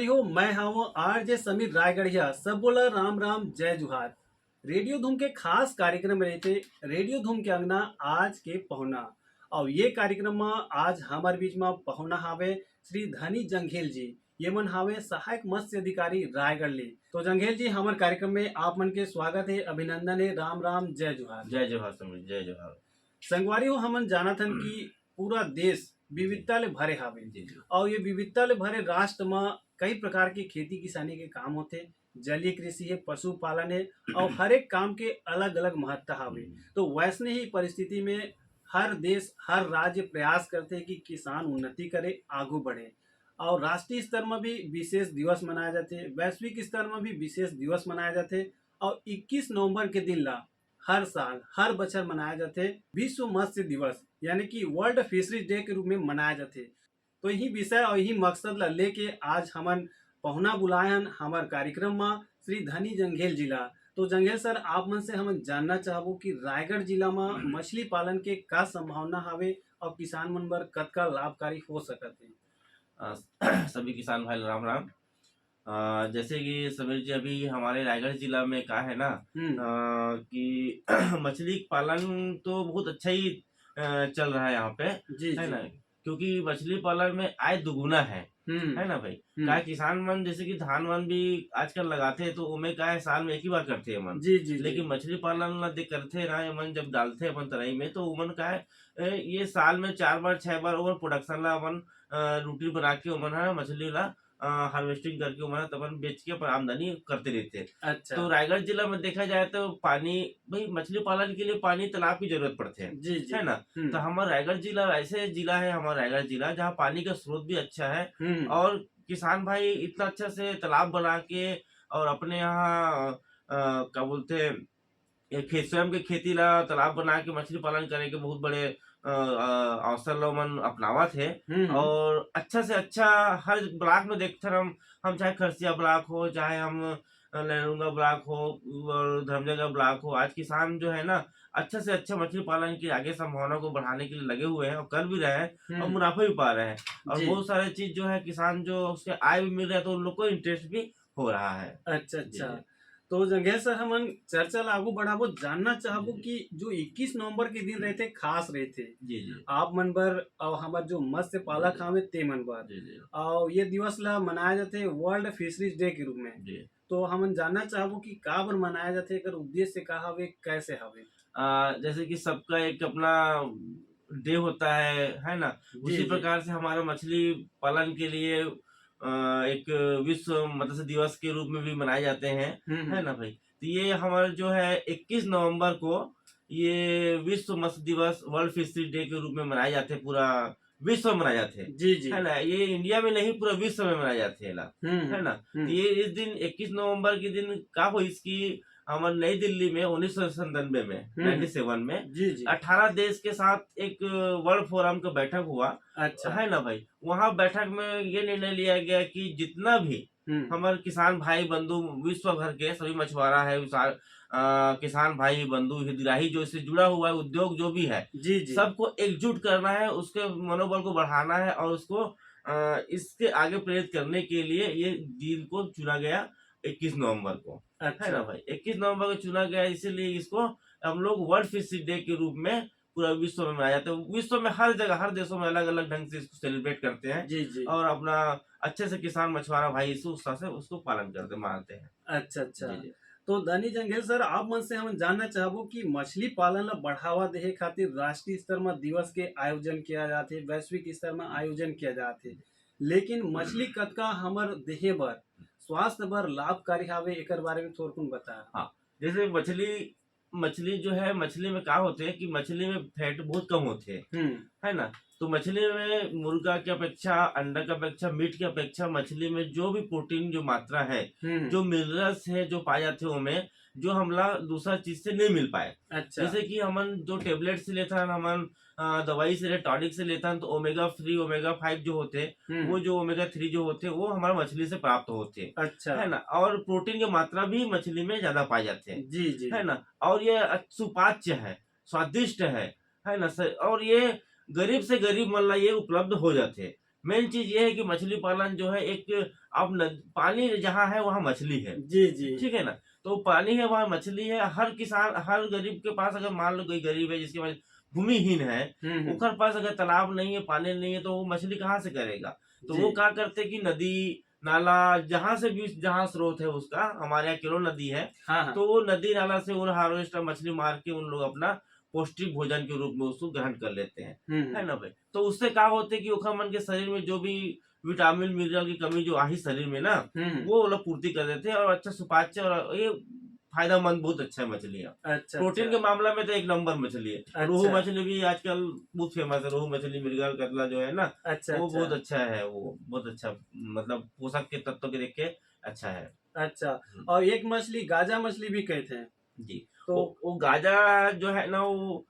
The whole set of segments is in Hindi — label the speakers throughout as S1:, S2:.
S1: संगवारी हो, मैं हूँ आरजे समीर रायगढ़िया। सब बोला राम राम जय जुहार। रेडियो धूम के खास कार्यक्रम रहे थे। रेडियो धूम के अंगना आज के पहुना। और ये कार्यक्रम में आज हमारे बीच में पहुना हावे श्री धनी जंघेल जी। ये मन हावे सहायक मत्स्य अधिकारी रायगढ़ ले। तो जंघेल जी, हमारे कार्यक्रम में आप मन के स्वागत है, अभिनंदन है, राम राम जय जुहार।
S2: जय जोहार समीर, जय जोहार।
S1: संगवारी हो, हमन जाना थन कि पूरा देश विविधता ले भरे हावे।
S2: जी जी
S1: और ये विविधता ले भरे राष्ट्र में कई प्रकार के खेती किसानी के काम होते। जलीय कृषि है, पशुपालन है, और हर एक काम के अलग अलग महत्ता हावे। तो वैसने ही परिस्थिति में हर देश हर राज्य प्रयास करते हैं कि किसान उन्नति करे, आगू बढ़े। और राष्ट्रीय स्तर में भी विशेष दिवस मनाए जाते, वैश्विक स्तर में भी विशेष दिवस मनाए जाते। और 21 नवंबर के दिन ला हर साल हर बछर मनाया जाते विश्व मत्स्य दिवस, यानी कि वर्ल्ड फिशरीज डे के रूप में मनाया जाते। तो यही विषय और यही मकसद ला लेके आज हमन पहुना बुलायन हमार कार्यक्रम में श्री धनी जंघेल जिला। तो जंघेल सर, आप मन से हम जानना चाहबो कि रायगढ़ जिला में मछली पालन के का संभावना हावे और किसान मन बर कतका लाभकारी हो सकत है।
S2: सभी किसान भाई राम राम। जैसे कि समीर जी, अभी हमारे रायगढ़ जिला में का है ना कि मछली पालन तो बहुत अच्छा ही चल रहा है यहाँ पे,
S1: जी
S2: है
S1: जी।
S2: ना। क्योंकि मछली पालन में आय दुगुना है ना भाई। का है, किसान मन जैसे कि धान वन भी आजकल लगाते हैं तो उमे का है साल में एक ही बार करते हैं मन।
S1: जी जी जी।
S2: लेकिन मछली पालन ला देख करते ना ये मन, जब डालते हैं अपन तराई में तो उमन का है ये साल में 4 बार 6 बार ओवर प्रोडक्शन ला अपन रूटीन बना के उमन है मछली ला हार्वेस्टिंग करके उमन तब बेच के अपन आमदनी करते रहते हैं।
S1: अच्छा।
S2: तो रायगढ़ जिला में देखा जाए तो पानी, भाई मछली पालन के लिए पानी तालाब की जरूरत पड़ते हैं,
S1: जी जी।
S2: है ना। तो हमारा रायगढ़ जिला ऐसे जिला है, हमारा रायगढ़ जिला जहाँ पानी का स्रोत भी अच्छा है और किसान भाई इतना अच्छा से तालाब बना के और अपने यहाँ क्या बोलते हैं ये स्वयं के खेती ला तालाब बना के मछली पालन करे के बहुत बड़े अवसर ला मन अपनावा थे। और अच्छा से अच्छा हर ब्लॉक में देखते हम चाहे खरसिया ब्लॉक हो, चाहे हम लहरुंगा ब्लॉक हो और धर्मजयगढ़ ब्लॉक हो, आज किसान जो है ना अच्छा से अच्छा मछली पालन की आगे संभावना को बढ़ाने के लिए लगे हुए हैं और कर भी रहे हैं और मुनाफा भी पा रहे हैं। और
S1: जी।
S2: बहुत सारे चीज जो है किसान जो उसके आय भी मिल रहा है तो उन लोग को इंटरेस्ट भी हो रहा है।
S1: अच्छा
S2: जी
S1: अच्छा।
S2: जी
S1: तो जंघेल सर, हमन चर्चा ला आगू बढ़ाबो, जानना चाहबो
S2: जी
S1: कि जो 21 नवंबर के दिन रहते खास रहते
S2: जी जी
S1: आप मन बर और हमार जो मत्स्य पालक हावे ते मन बर।
S2: जी जी
S1: और ये दिवस ला मनाया जाते वर्ल्ड फिशरीज डे के रूप में।
S2: जी।
S1: तो हमन जानना चाहबो कि का बर मनाया जाते, एकर उद्देश्य का हवे, कैसे हवे।
S2: जैसे कि सबका एक अपना डे होता है ना।
S1: जी
S2: उसी
S1: जी।
S2: प्रकार से हमारा मछली पालन के लिए एक विश्व मत्स्य दिवस के रूप में भी मनाए जाते हैं, है ना भाई। तो ये हमारा जो है 21 नवंबर को ये विश्व मत्स्य दिवस वर्ल्ड फिशरी डे के रूप में मनाए जाते हैं, पूरा विश्व में मनाए जाते हैं,
S1: जी जी।
S2: है ना। ये इंडिया में नहीं पूरा विश्व में मनाए जाते हैं है ना। तो ये इस दिन 21 नवंबर के दिन का हो इसकी हमारे नई दिल्ली में 1997 में 97 में
S1: जी जी।
S2: 18 देश के साथ एक वर्ल्ड फोरम का बैठक हुआ,
S1: अच्छा।
S2: है ना भाई। वहाँ बैठक में ये निर्णय लिया गया कि जितना भी हमारे किसान भाई बंधु विश्व भर के सभी मछुआरा है, किसान भाई बंधु हितग्राही जो इससे जुड़ा हुआ है, उद्योग जो भी है,
S1: जी जी।
S2: सबको एकजुट करना है, उसके मनोबल को बढ़ाना है और उसको इसके आगे प्रेरित करने के लिए ये दिन को चुना गया 21 नवंबर को, है ना भाई। 21 नवंबर को चुना गया, इसीलिए इसको हम लोग वर्ल्ड फिश डे के रूप में पूरा विश्व में मनाया जाता है। विश्व में हर जगह हर देशों में अलग अलग ढंग से इसको सेलिब्रेट करते हैं
S1: जी जी।
S2: और अपना अच्छे से किसान मछुआरा भाई इस उत्साह से उसको पालन करते मानते हैं।
S1: अच्छा अच्छा।
S2: जी जी
S1: तो धनी जंघेल सर, आप मन से हम जानना चाहबो कि मछली पालन ला बढ़ावा देहे खातिर राष्ट्रीय स्तर में दिवस के आयोजन किया जाते, वैश्विक स्तर में आयोजन किया जाते, लेकिन मछली कतका हमर देहे बर स्वास्थ्य बर लाभकारी हावे, एकर बारे में थोड़ा बता।
S2: हाँ, जैसे मछली मछली जो है, मछली में क्या होते हैं कि मछली में फैट बहुत कम होते हैं, है ना। तो मछली में मुर्गा की अपेक्षा, अंडा की अपेक्षा, मीट की अपेक्षा मछली में जो भी प्रोटीन जो मात्रा है, जो मिनरल्स है जो पाए जाते हैं उनमें, जो हमला दूसरा चीज से नहीं मिल पाए।
S1: अच्छा।
S2: जैसे कि हमन जो टेबलेट से लेता है, हमन दवाई से टॉनिक से लेता है, तो ओमेगा 3 ओमेगा 5 जो होते हैं, वो जो ओमेगा 3 जो होते हैं वो हमारा मछली से प्राप्त होते हैं,
S1: अच्छा।
S2: है ना। और प्रोटीन की मात्रा भी मछली में ज्यादा पाए जाते हैं,
S1: जी जी।
S2: है ना। और ये सुपाच्य है, स्वादिष्ट है ना सर। और ये गरीब से गरीब मन ला ये उपलब्ध हो जाते हैं। मेन चीज ये है कि मछली पालन जो है एक, अब पानी जहाँ है वहाँ मछली है,
S1: जी जी।
S2: ठीक है ना। तो पानी है वहाँ मछली है। हर किसान, हर गरीब के पास, अगर मान लो कोई गरीब है जिसके पास भूमिहीन है,
S1: हम्म।
S2: उसके पास अगर तालाब नहीं है, पानी नहीं है, तो वो मछली कहाँ से करेगा। तो
S1: जी।
S2: वो क्या करते कि नदी नाला जहाँ से भी, जहाँ स्रोत है उसका, हमारे यहाँ किलो नदी है,
S1: हाँ हाँ।
S2: तो वो नदी नाला से उन हार्वेस्ट मछली मार के उन लोग अपना पौष्टिक भोजन के रूप में उसको ग्रहण कर लेते हैं, है ना भाई। तो उससे क्या होते कि ओखर मन के शरीर में जो भी विटामिन मिनरल की कमी जो आई शरीर में ना,
S1: हम्म।
S2: वो लोग पूर्ति कर देते हैं, और अच्छा सुपाच्य, और ये फायदेमंद बहुत अच्छा है मछलियाँ।
S1: अच्छा
S2: प्रोटीन
S1: अच्छा।
S2: के मामला में तो एक नंबर मछली है। रोहू
S1: अच्छा
S2: मछली भी आजकल बहुत फेमस है। रोहू मछली, मृगल, कतला जो है ना,
S1: अच्छा।
S2: वो
S1: अच्छा
S2: बहुत अच्छा है। वो बहुत अच्छा, मतलब पोषक के तत्व के देख के अच्छा है।
S1: अच्छा।
S2: हम्म,
S1: और एक मछली गाजा मछली भी कहते हैं।
S2: जी।
S1: तो
S2: वो गाजा जो है ना, वो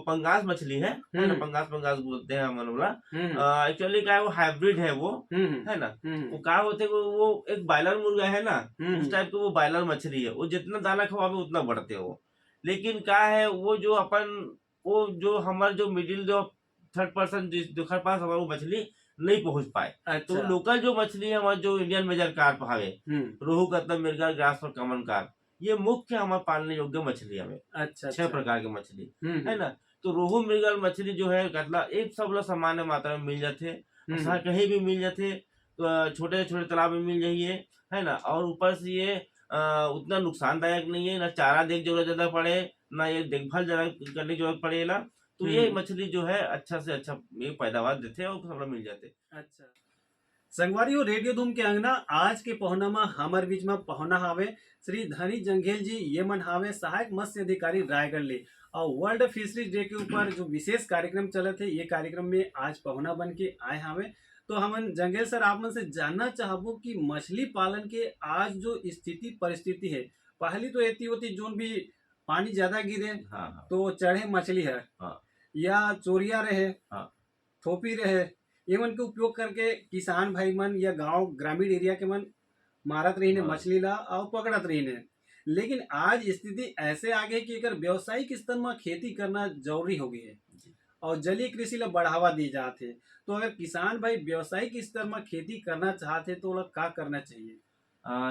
S2: पंगास मछली है ना,
S1: हम्म
S2: पंगास पंगास बोलते हैं हमन वाला।
S1: हम्म
S2: एक्चुअली क्या है, वो हाइब्रिड है वो,
S1: हम्म
S2: है ना। वो
S1: हम्म
S2: क्या होते हैं, वो एक बॉयलर मुर्गा है ना, उस
S1: हम्म।
S2: टाइप के वो बॉयलर मछली है। वो जितना दाना खवावे उतना बढ़ते हो। लेकिन क्या है, वो जो अपन, वो जो हमारे जो मिडिल जो थर्ड पर्सन जिसके पास हमारे वो मछली नहीं पहुंच पाए, तो
S1: अच्छा।
S2: लोकल जो मछली है हमारे, जो इंडियन मेजर कार्प है,
S1: हम्म।
S2: रोहू, कतला, मिर्गा, ग्रास और कमन कार्प, ये मुख्य हमारे पालने योग्य मछली है। हमें
S1: अच्छा
S2: 6
S1: अच्छा।
S2: प्रकार की मछली, है
S1: हम्म
S2: ना। तो रोहू, मृगल मछली जो है, कतला, एक सब लोग सामान्य मात्रा में मिल जाते, और
S1: हम्म।
S2: कहीं भी मिल जाते। तो छोटे छोटे तालाब में मिल जाइए, है ना। और ऊपर से ये उतना नुकसानदायक नहीं है, ना चारा देख जरूरत ज्यादा पड़े, ना ये देखभाल ज्यादा करने की जरूरत पड़ेगा। तो ये
S1: हम्म।
S2: मछली जो है अच्छा से अच्छा ये पैदावार देते हैं, और सब लोग मिल जाते।
S1: अच्छा। संगवारी रेडियो धूम के अंगना आज के पहुना हमार बीच में पहुना हावे श्री धनी जंघेल जी, ये मन हावे सहायक मत्स्य अधिकारी रायगढ़ ले। और वर्ल्ड फिशरीज डे के ऊपर जो विशेष कार्यक्रम चले थे, ये कार्यक्रम में आज पहुना बन के आए हावे। तो हम जंघेल सर आप मन से जानना चाहबो कि मछली पालन के आज जो स्थिति परिस्थिति है, पहली तो एती होती जोन भी पानी ज्यादा गिरे
S2: हाँ हाँ
S1: तो चढ़े मछली है,
S2: हाँ
S1: या चोरिया रहे,
S2: हाँ
S1: थोपी रहे, ये मन के उपयोग करके किसान भाई मन या गांव ग्रामीण एरिया के मन मारत रही ने
S2: हाँ
S1: मछली ला और पकड़त रही ने। लेकिन आज स्थिति ऐसे आ गई कि अगर व्यावसायिक स्तर में खेती करना जरूरी हो गई है
S2: जी।
S1: और जलीय कृषि ला बढ़ावा दी जाते। तो अगर किसान भाई व्यावसायिक स्तर में खेती करना चाहते तो उन्हें क्या करना चाहिए?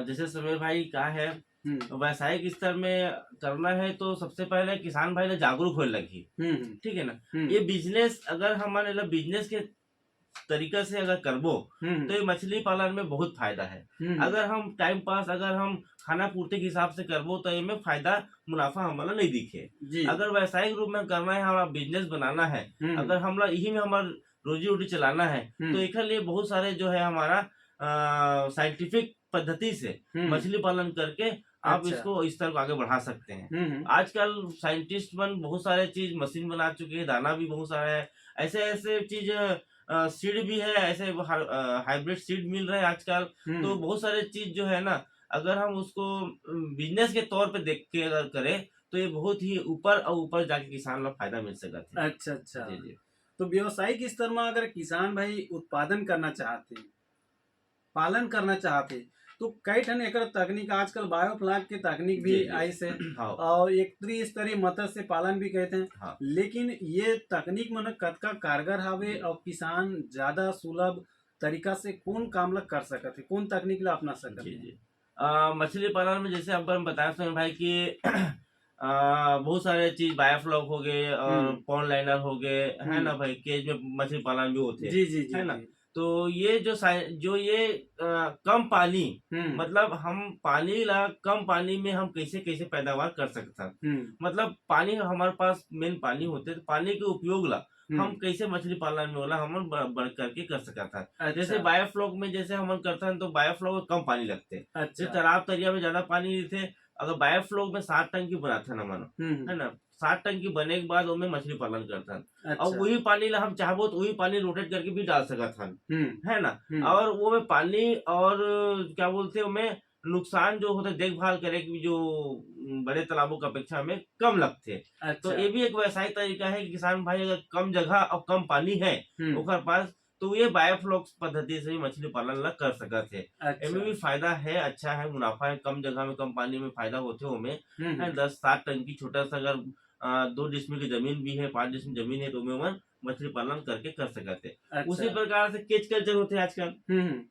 S2: जैसे समीर भाई क्या है,
S1: हम्म
S2: वैसायिक स्तर में करना है तो सबसे पहले किसान भाई ने जागरूक होने लगी, ठीक है ना। ये बिजनेस, अगर हमारे मतलब बिजनेस के तरीका से अगर करबो, तो ये मछली पालन में बहुत फायदा है। अगर हम टाइम पास, अगर हम खाना पूर्ति के हिसाब से करबो, तो इनमें फायदा मुनाफा हमारा नहीं दिखे।
S1: जी।
S2: अगर व्यवसायिक रूप में करना है, हमारा बिजनेस बनाना है, अगर हम यही में हमारा रोजी रोटी चलाना है, तो एक लिए बहुत सारे जो है हमारा साइंटिफिक पद्धति से मछली पालन करके आप
S1: अच्छा।
S2: इसको इस तरह आगे बढ़ा सकते हैं। आजकल साइंटिस्ट मन बहुत सारे चीज मशीन बना चुके हैं, दाना भी बहुत सारा है, ऐसे ऐसे चीज, सीड भी है, ऐसे हाइब्रिड सीड मिल रहे हैं आजकल। तो बहुत सारे चीज जो है ना, अगर हम उसको बिजनेस के तौर पे देख के अगर करें, तो ये बहुत ही ऊपर और ऊपर जाके किसान लोग फायदा मिल सकता है।
S1: अच्छा अच्छा।
S2: जी जी।
S1: तो व्यावसायिक स्तर में अगर किसान भाई उत्पादन करना चाहते, पालन करना चाहते, तो कई ठन एक तकनीक आजकल बायोफ्लैग के तकनीक भी
S2: जी जी।
S1: आई से,
S2: हाँ
S1: और एक त्रिस्तरीय मत्स्य पालन भी कहते हैं।
S2: हाँ
S1: लेकिन ये तकनीक मन कतका कारगर हावे
S2: जी
S1: और किसान ज्यादा सुलभ तरीका से कौन काम ला कर सकत है, कौन तकनीक ला अपना सकत
S2: जी
S1: है?
S2: जी। मछली पालन में जैसे अब हम बताया सुन भाई कि बहुत सारे चीज, बायोफ्लॉक हो गए और पॉन्ड लाइनर हो गए, है ना भाई, केज में मछली पालन भी होते हैं,
S1: जी जी जी
S2: है ना।
S1: जी।
S2: तो ये जो ये कम पानी,
S1: हम्म
S2: मतलब हम पानी ला कम पानी में हम कैसे कैसे पैदावार कर सकते हैं। मतलब पानी हमारे पास मेन पानी होते, तो पानी के उपयोग ला हम कैसे मछली पालन में होला हम बढ़ करके कर सकता है। जैसे
S1: अच्छा
S2: बायोफ्लॉक में जैसे हम करते हैं, तो बायोफ्लॉक में कम पानी लगते हैं।
S1: अच्छा।
S2: जैसे तालाब तरिया में ज्यादा पानी थे, अगर बायोफ्लॉक में 7 टन की बनाते ना मानो, है ना, 7 टन की बने के बाद उनमें मछली पालन करता है। और
S1: अच्छा।
S2: वही पानी ला हम चाहबो तो वही पानी रोटेट करके भी डाल सकत हन, है ना। और वो में पानी और क्या बोलते हैं, उसमें नुकसान जो होता है देखभाल करे की जो बड़े तालाबों की अपेक्षा में कम लगते। तो
S1: अच्छा।
S2: ये भी एक व्यवसायिक तरीका है कि किसान भाई अगर कम जगह और कम पानी है ओकर पास, तो ये बायोफ्लॉक पद्धति से भी मछली पालन ला कर सकत है।
S1: अच्छा।
S2: इनमें भी फायदा है, अच्छा है, मुनाफा है, कम जगह में कम पानी में फायदा होते हो में, है। 10-7 टन की छोटा सा अगर 2 डिसमिल की जमीन भी है, 5 डिसमिल जमीन है, तो उनमें मछली पालन करके कर सकते। उसी
S1: अच्छा।
S2: प्रकार से केज कल्चर होते हैं आजकल।
S1: हम्म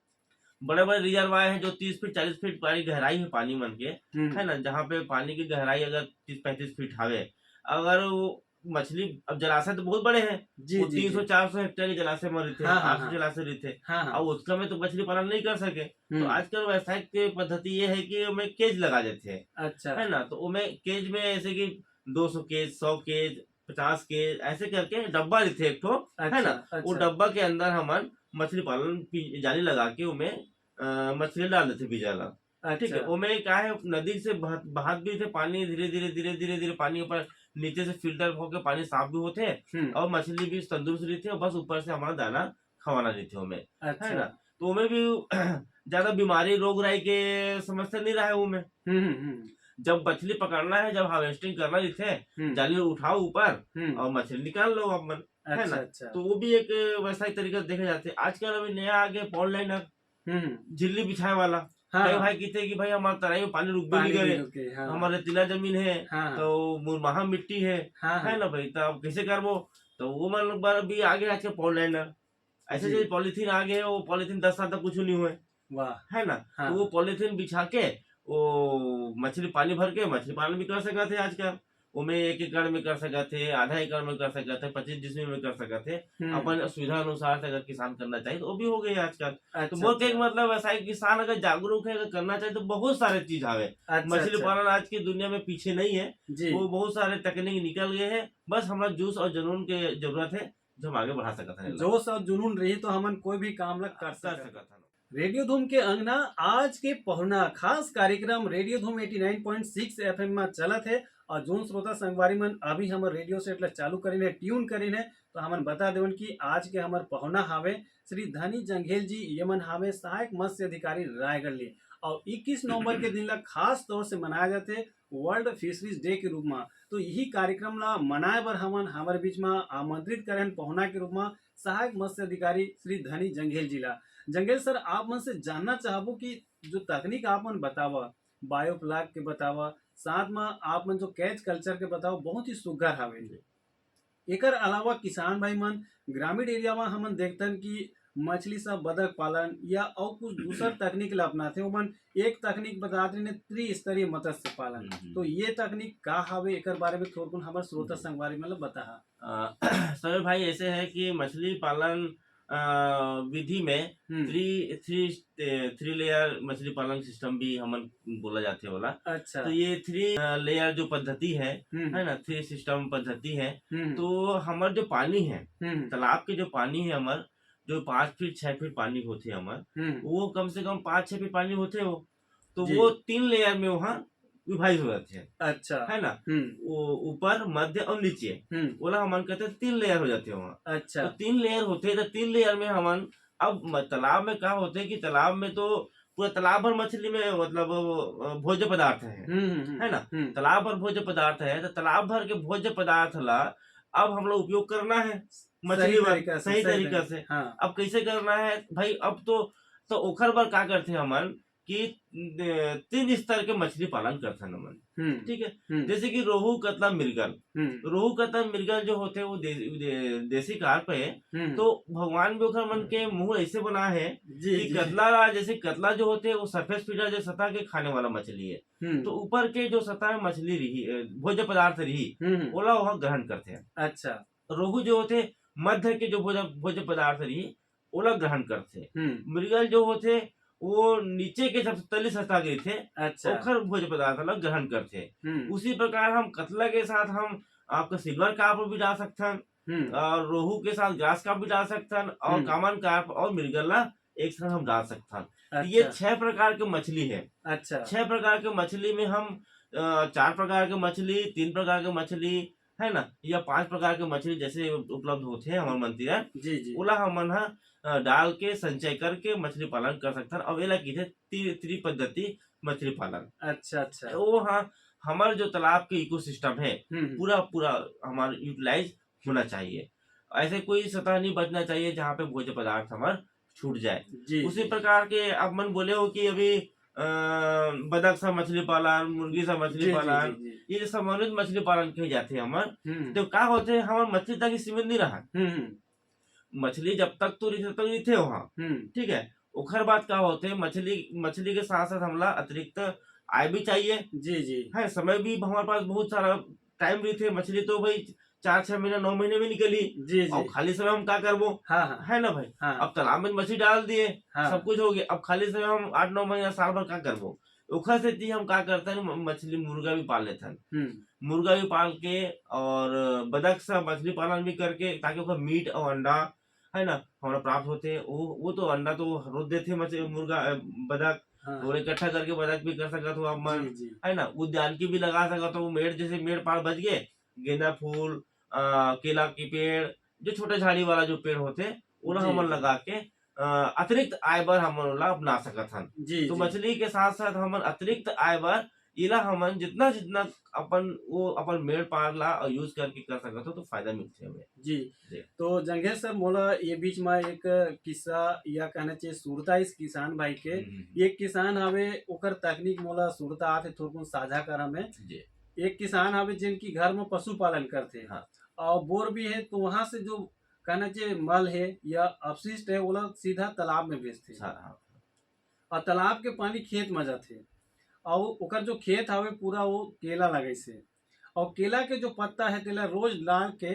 S2: बड़े बड़े रिजर्वायर हैं जो 30 फीट 40 फीट की गहराई है पानी मन के,
S1: हम्म
S2: है ना, जहाँ पे पानी की गहराई अगर 30-35 फीट हवे, अगर वो मछली, अब जलाशय तो बहुत बड़े हैं,
S1: जी
S2: वो
S1: जी जी।
S2: 300-400 हेक्टेयर के जलाशय में रहते,
S1: हाँ हाँ
S2: 800
S1: हाँ
S2: जलाशय रहते,
S1: हाँ हाँ।
S2: अब उसका में तो मछली पालन नहीं कर सके। तो
S1: हम्म।
S2: आजकल वैज्ञानिक पद्धति ये है कि उनमें केज लगा देते हैं,
S1: अच्छा।
S2: है ना, तो उनमें केज में ऐसे कि 200 केज, 100 केज, 50 केज ऐसे करके डब्बा रहते एक ठो, है
S1: अच्छा
S2: ना, वो
S1: अच्छा
S2: डब्बा के अंदर हमन मछली पालन की जाली लगा के उनमें मछली डाल देते बीजाला। ठीक है,
S1: अच्छा।
S2: ओमे क्या है, नदी से बहात भी थे पानी, धीरे धीरे पानी ऊपर नीचे से फिल्टर होकर पानी साफ भी होते हैं, और मछली भी तंदुरुस्त रहती है, और बस ऊपर से हमारा दाना खवाना रहती है ओमे, है
S1: अच्छा।
S2: ना। तो ओमे भी ज्यादा बीमारी रोग राई के समस्या नहीं रहा है ओमे।
S1: हम्म।
S2: जब मछली पकड़ना है, जब हार्वेस्टिंग करना रहते,
S1: हम्म
S2: जाली उठाओ ऊपर
S1: हम्म।
S2: और मछली निकाल लो अपन, है ना।
S1: अच्छा अच्छा।
S2: तो वो भी एक वैसा ही तरीका से देखे जाते हैं। आजकल अभी नया आ गया पॉन्ड लाइनर,
S1: हम्म।
S2: झिल्ली बिछाए वाला।
S1: हाँ
S2: कई
S1: हाँ।
S2: भाई कहते हैं कि भाई हमारे तराई में पानी रुक भी नहीं
S1: पानी नहीं
S2: करे,
S1: रुके। हाँ
S2: हमारे रेतीला जमीन है,
S1: हाँ हाँ
S2: तो मुरमाहा मिट्टी
S1: हाँ
S2: है
S1: हाँ।
S2: ना भाई, तो अब कैसे करबो। तो वो मतलब बार अभी आगे आजकल पॉन्ड लाइनर, ऐसे
S1: जी।
S2: जैसे पॉलीथीन आ गए, वो पॉलीथीन 10 साल तक कुछ नहीं हुए,
S1: वाह।
S2: है ना।
S1: हाँ
S2: तो वो पॉलीथीन बिछा के वो मछली पानी भर के मछली पालन भी कर सकते थे आजकल। उमें 1 एकड़ में कर सकते, आधा एकड़ में कर सकते, 25 डिसमिल में कर सकते।
S1: हम्म।
S2: अपन सुविधा अनुसार से अगर किसान करना चाहिए तो वो भी हो गई है आजकल। तो
S1: अच्छा
S2: मोर के एक
S1: अच्छा
S2: मतलब ऐसा है, किसान अगर जागरूक है, अगर करना चाहे तो बहुत सारे चीज आवे।
S1: अच्छा
S2: मछली
S1: अच्छा।
S2: पालन आज की दुनिया में पीछे नहीं है,
S1: जी।
S2: वो बहुत सारे तकनीक निकल गए हैं, बस हमारा जूस और जुनून की जरूरत है, जो हम आगे बढ़ा सकते हैं।
S1: जोश और जुनून रही तो हमन कोई भी काम ला कर
S2: कर
S1: सकते।
S2: सकता था।
S1: रेडियो धूम के अंगना आज के पहुना खास कार्यक्रम रेडियो धूम 89.6 एफएम में चलत है। और जोन श्रोता संगवारी मन अभी हमर रेडियो सेट ला चालू करीने, ट्यून करीने, तो हमन बता देवन कि आज के हमर पहुना हावे श्री धनी जंघेल जी। ये मन हावे सहायक मत्स्य अधिकारी रायगढ़ ले। और 21 नवंबर के दिन ला खास तौर से मनाया जाते वर्ल्ड फिशरीज डे के रूप में। तो यही कार्यक्रम ला मनाए बर हमन हमारे बीच में आमंत्रित करें पहुना के रूप में सहायक मत्स्य अधिकारी श्री धनी जंघेल जी ला। जंगेल सर, आप मन से जानना चाहबो कि जो तकनीक आप मन बतावा, बायोप्लाग के बतावा, साथ में आप मन जो कैच कल्चर के बताओ, बहुत ही सुघर हावे। एकर अलावा किसान भाई मन ग्रामीण एरिया में हमन देखतन कि मछली सब बदक पालन या और कुछ दूसर तकनीक ला अपनाते ओमन। एक तकनीक बताते ने त्रिस्तरीय मत्स्य पालन। तो ये तकनीक का हावे, एकर बारे में थोड़ा हमर श्रोता संगवारी मतलब बता।
S2: समीर भाई, ऐसे है कि मछली पालन विधि में थ्री थ्री थ्री लेयर मछली पालन सिस्टम भी हमन बोला जाते वाला।
S1: अच्छा।
S2: तो ये 3 लेयर जो पद्धति है ना, 3 सिस्टम पद्धति है। तो हमार जो पानी है, तालाब के जो पानी है हमार, जो 5 फीट 6 फीट पानी होते हमार, वो कम से कम 5-6 फीट पानी होते हो, तो
S1: जी।
S2: वो 3 लेयर में वहाँ विभाजित हो जाते हैं,
S1: अच्छा।
S2: है ना। वो ऊपर, मध्य और नीचे, बोला हमन कहते हैं 3 लेयर हो जाते हैं वहाँ।
S1: अच्छा।
S2: तो 3 लेयर होते हैं, तो 3 लेयर में हमन, अब तालाब में क्या होते है कि तालाब में तो पूरा तालाब भर मछली में मतलब भोज्य पदार्थ है ना। तालाब भर भोज्य पदार्थ है, तो तालाब भर के भोज्य पदार्थ ला अब हम लोग उपयोग करना है मछली में सही तरीका से।
S1: हाँ।
S2: अब कैसे करना है भाई, अब तो ओखर बर का करते हैं हमन कि 3 स्तर के मछली पालन करते हैं हमन। ठीक है, जैसे कि रोहू, कतला, मृगल। रोहू, कतला, मृगल जो होते हैं वो देसी कार पे है। तो भगवान भी ओखर मन के मुंह ऐसे बना है कि कतला, जैसे कतला जो होते हैं वो सरफेस फीडर, जो सतह के खाने वाला मछली है, तो ऊपर के जो सतह में मछली रही, भोज्य पदार्थ रही, ओला वह ग्रहण करते हैं।
S1: अच्छा।
S2: रोहू जो होते मध्य के जो भोज्य पदार्थ रही, ओला ग्रहण करते। मृगल जो होते वो नीचे के सबसे तली सतह के थे,
S1: अच्छा।
S2: ओखर भोज्य पदार्थ अलग ग्रहण करते। उसी प्रकार हम कतला के साथ हम आपका सिल्वर कार्प भी डाल सकते हैं, और रोहू के साथ ग्रास कार्प भी डाल सकते हैं, और कॉमन कार्प और मृगला एक साथ हम डाल सकते हैं।
S1: अच्छा।
S2: ये 6 प्रकार के मछली है।
S1: अच्छा।
S2: 6 प्रकार के मछली में हम 4 प्रकार के मछली, 3 प्रकार के मछली, है ना, या 5 प्रकार के मछली जैसे उपलब्ध होते हैं हमारे मंदिर है,
S1: जी जी।
S2: ओला हमन डाल के संचय करके मछली पालन कर सकते हैं। और एला की त्रिपद्धति मछली पालन।
S1: अच्छा अच्छा।
S2: वो हाँ, हमारे जो तालाब के इकोसिस्टम है पूरा पूरा हमारा यूटिलाइज होना चाहिए। ऐसे कोई सतह नहीं बचना चाहिए जहाँ पे भोज्य पदार्थ हमारे छूट जाए।
S1: जी
S2: उसी
S1: जी।
S2: प्रकार के अब मन बोले हो कि अभी बतख सा मछली पालन, मुर्गी सा मछली
S1: जी जी
S2: पालन,
S1: जी जी।
S2: ये समन्वित मछली पालन कहे जाते हैं हमर।
S1: हम्म
S2: तो का होते हमर मछली तक ही सीमित नहीं रहा,
S1: हम्म
S2: मछली जब तक तो रही तब तक रही थे वहाँ,
S1: हम्म
S2: ठीक है। ओखर बाद का होते मछली मछली के साथ साथ हमला अतिरिक्त आय भी चाहिए,
S1: जी जी
S2: है समय भी हमारे पास बहुत सारा टाइम भी थे, मछली तो भाई 4-6 महीना 9 महीने में निकली,
S1: जी जी।
S2: और खाली समय हम क्या करबो,
S1: हाँ हाँ
S2: है ना भाई।
S1: हाँ
S2: अब तालाब में मछली डाल दिए,
S1: हाँ
S2: सब कुछ हो गया, अब खाली समय हम 8-9 महीना साल भर क्या करबो। ओखर से थी हम क्या करते हैं, मछली मुर्गा भी पाल लेते हैं, मुर्गा भी पाल के और बतख सा मछली पालन भी करके, ताकि ओकर मीट और अंडा है ना हमारा प्राप्त होते। वो तो अंडा तो रोज देते मछली मुर्गा बतख,
S1: हाँ
S2: और इकट्ठा करके बतख भी कर सकत हो आप
S1: जी
S2: मन,
S1: जी
S2: है ना। उद्यान की भी लगा सकत हो, मेड़ जैसे मेड़ पाड़ बच गए, गेंदा फूल, केला के पेड़, जो छोटे झाड़ी वाला जो पेड़ होते ओला
S1: जी
S2: हमन
S1: जी
S2: लगा के अतिरिक्त आय बर हमन ओला अपना सकत हन।
S1: जी
S2: तो
S1: जी
S2: मछली के साथ साथ हमन अतिरिक्त आय बर इला हमन जितना जितना अपन वो अपन मेड़ पार ला और यूज करके कर सकत हो, तो फायदा मिलते हमें।
S1: जी।
S2: जी।
S1: तो जंगेश सर मोला ये बीच में एक किस्सा या कहना चाहिए सुरता इस किसान भाई के, एक किसान हवे ओकर तकनीक मोला सुरता आथे थोड़ा साझा करा में।
S2: जी।
S1: एक किसान हवे जिनकी घर में पशुपालन करते
S2: हाँ
S1: और बोर भी है, तो वहां से जो कहना चाहिए मल है या अपशिष्ट है वो लोग सीधा तालाब में भेजते
S2: हाँ
S1: और तालाब के पानी खेत में जाते और ओकर जो खेत हवे पूरा वो केला लगे से, और केला के जो पत्ता है तेला रोज डाल के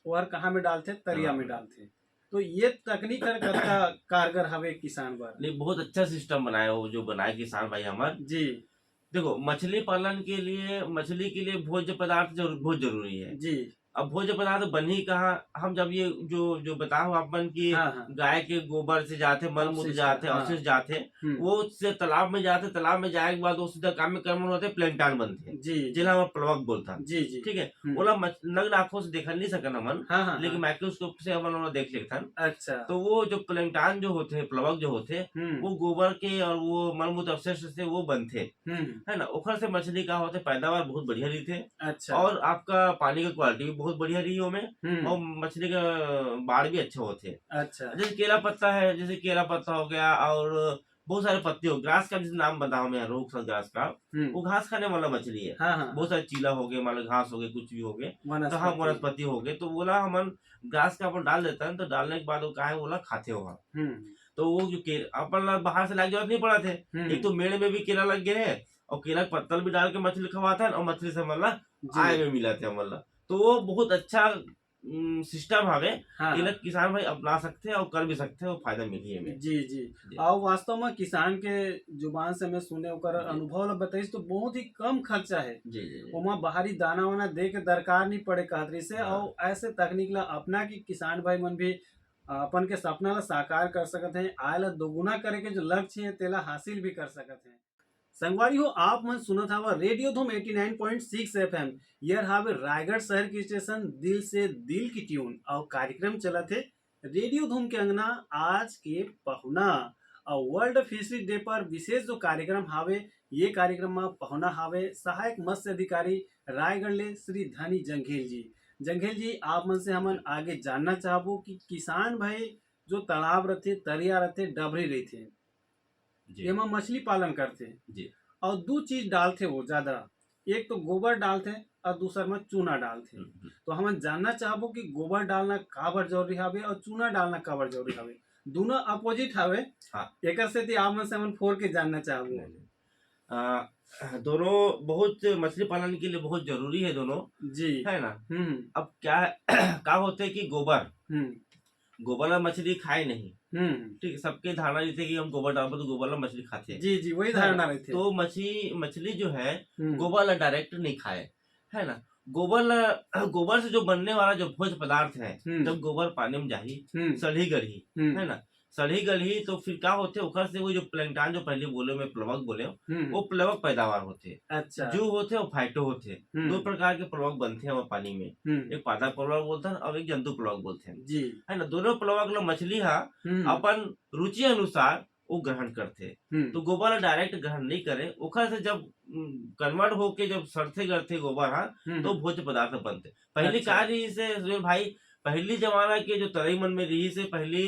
S1: और कहाँ में डालते तरिया में डालते। तो ये तकनीक कर कतका कारगर हवे किसान बर।
S2: नहीं, बहुत अच्छा सिस्टम बनाया वो जो बनाए किसान भाई हमार।
S1: जी
S2: देखो मछली पालन के लिए, मछली के लिए भोज्य पदार्थ बहुत जरूरी है।
S1: जी
S2: अब भोज्य पदार्थ बनी कहाँ, हम जब ये जो जो बताओ अपन की
S1: हाँ हाँ
S2: गाय के गोबर से जाते, मल मूत्र
S1: अवशिष्ट
S2: जाते,
S1: हाँ
S2: अवशिष्ट जाते,
S1: हम्म,
S2: वो से तालाब में जाते, तालाब में जाए के बाद वो सीधा काम में कर्म होते प्लेंटान बनते,
S1: जी जी
S2: जिला हम प्लवक बोलता,
S1: जी जी
S2: ठीक है।
S1: हम्म,
S2: ओला नग्न आंखों से देख नहीं सकन हमन,
S1: हाँ हाँ
S2: लेकिन
S1: हाँ
S2: माइक्रोस्कोप से हमन ओला देख लेथन।
S1: अच्छा
S2: तो वो जो प्लेंटान जो होते हैं, प्लवक जो होते, वो गोबर के और वो मल मूत्र अवशेष से वो बनते, है ना। ओखर से मछली का होते पैदावार बहुत बढ़िया रही थे,
S1: अच्छा
S2: और आपका पानी का क्वालिटी भी बहुत बढ़िया रही हो में, और मछली का बाढ़ भी अच्छा होते हैं।
S1: अच्छा
S2: जैसे केला पत्ता है, जैसे केला पत्ता हो गया, और बहुत सारे पत्ते हो, ग्रास का जैसे नाम बताओ मैं, रोग सा ग्रास का, वो घास खाने वाला मछली है।
S1: हाँ हाँ
S2: बहुत सारे चीला हो गए, मान लो घास हो गए, कुछ भी हो गए, तो हाँ
S1: वनस्पति
S2: वनस्पति हो गए, तो बोला हमन घास का अपन डाल देता है, तो डालने के बाद वो का है बोला खाते हो हम। तो वो जो अपन ला बाहर से लाके जरूरत नहीं पड़ा थे, एक तो मेड़ में भी केला लग गए है, और केला के पत्तल भी डाल के मछली खवाता है, और मछली से मतलब आय
S1: जी
S2: में मिला थे मतलब। तो वो बहुत अच्छा सिस्टम हवे,
S1: हाँ
S2: एला
S1: हाँ
S2: किसान भाई अपना सकते हैं और कर भी सकते हैं, और फायदा मिली है हमें।
S1: जी जी।
S2: जी
S1: और वास्तव में किसान के जुबान से मैं सुने ओकर
S2: जी
S1: अनुभव ला बताइस तो बहुत ही कम खर्चा है,
S2: जी जी जी।
S1: ओमा बाहरी दाना वाना दे के दरकार नहीं पड़े कहतरी से,
S2: हाँ
S1: और ऐसे तकनीक ला अपना के किसान भाई मन भी अपन के सपना ला साकार कर सकत हैं, आय ला दोगुना करे के जो लक्ष्य है तेला हासिल भी कर सकत हैं। संगवारी हो आप मन सुनत हवा रेडियो धूम 89.6 एफएम, यह हावे रायगढ़ शहर की स्टेशन दिल से दिल की ट्यून, और कार्यक्रम चला थे रेडियो धूम के अंगना आज के पहुना, और वर्ल्ड फिशरी डे पर विशेष जो कार्यक्रम हावे, ये कार्यक्रम में पहुना हावे सहायक मत्स्य अधिकारी रायगढ़ ले श्री धनी जंघेल जी। जंघेल जी आप मन से हमन आगे जानना चाहबो कि किसान भाई जो तालाब रहते, तरिया रहते, डबरी रहते,
S2: जी
S1: एमा मछली पालन करते
S2: जी
S1: और दो चीज डालते वो ज्यादा, एक तो गोबर डालते और दूसर में चूना डालते। तो हम जानना चाहबो कि गोबर डालना काबर जरूरी हवे और चूना डालना काबर जरूरी हवे, दोनों अपोजिट हवे।
S2: हाँ
S1: एकर से आप मन से हमन फोड़ के जानना चाहबो।
S2: नहीं, नहीं। दोनों बहुत मछली पालन के लिए बहुत जरूरी है दोनों,
S1: जी
S2: है ना।
S1: हम्म
S2: अब क्या है क्या होते है कि गोबर
S1: हम्म
S2: गोबर ला मछली खाए नहीं,
S1: हम्म
S2: ठीक है। सबके धारणा जैसे कि हम गोबर डालते तो गोबर ला मछली खाते हैं,
S1: जी जी वही
S2: है ना।
S1: धारणा रहते।
S2: तो मछली जो है
S1: हम्म
S2: गोबर ला डायरेक्ट नहीं खाए, है ना। गोबर से जो बनने वाला जो भोज्य पदार्थ है, जब गोबर पानी में जाही, सड़ी गढ़ी, है ना, सड़ी गढ़ी, तो फिर क्या होते ओखर से वो जो प्लैंक्टन जो पहले बोले मैं प्लवक बोले, वो प्लवक पैदावार होते,
S1: अच्छा
S2: जो होते वो फाइटो होते। दो प्रकार के प्लवक बनते हैं वो पानी में, एक पादप प्लवक बोलते हैं और एक जंतु प्लवक बोलते हैं,
S1: जी
S2: है ना। दोनों प्लवक लो मछली हा अपन रुचि अनुसार वो ग्रहण करते, तो गोबर ला डायरेक्ट ग्रहण नहीं करे, ओखर से जब कन्वर्ट होके जब सड़ते गड़ते गोबर हा, तो भोज्य पदार्थ बनते। पहली
S1: अच्छा।
S2: का रही से सुनील भाई, पहली जमाना के जो तरई मन में रही से पहली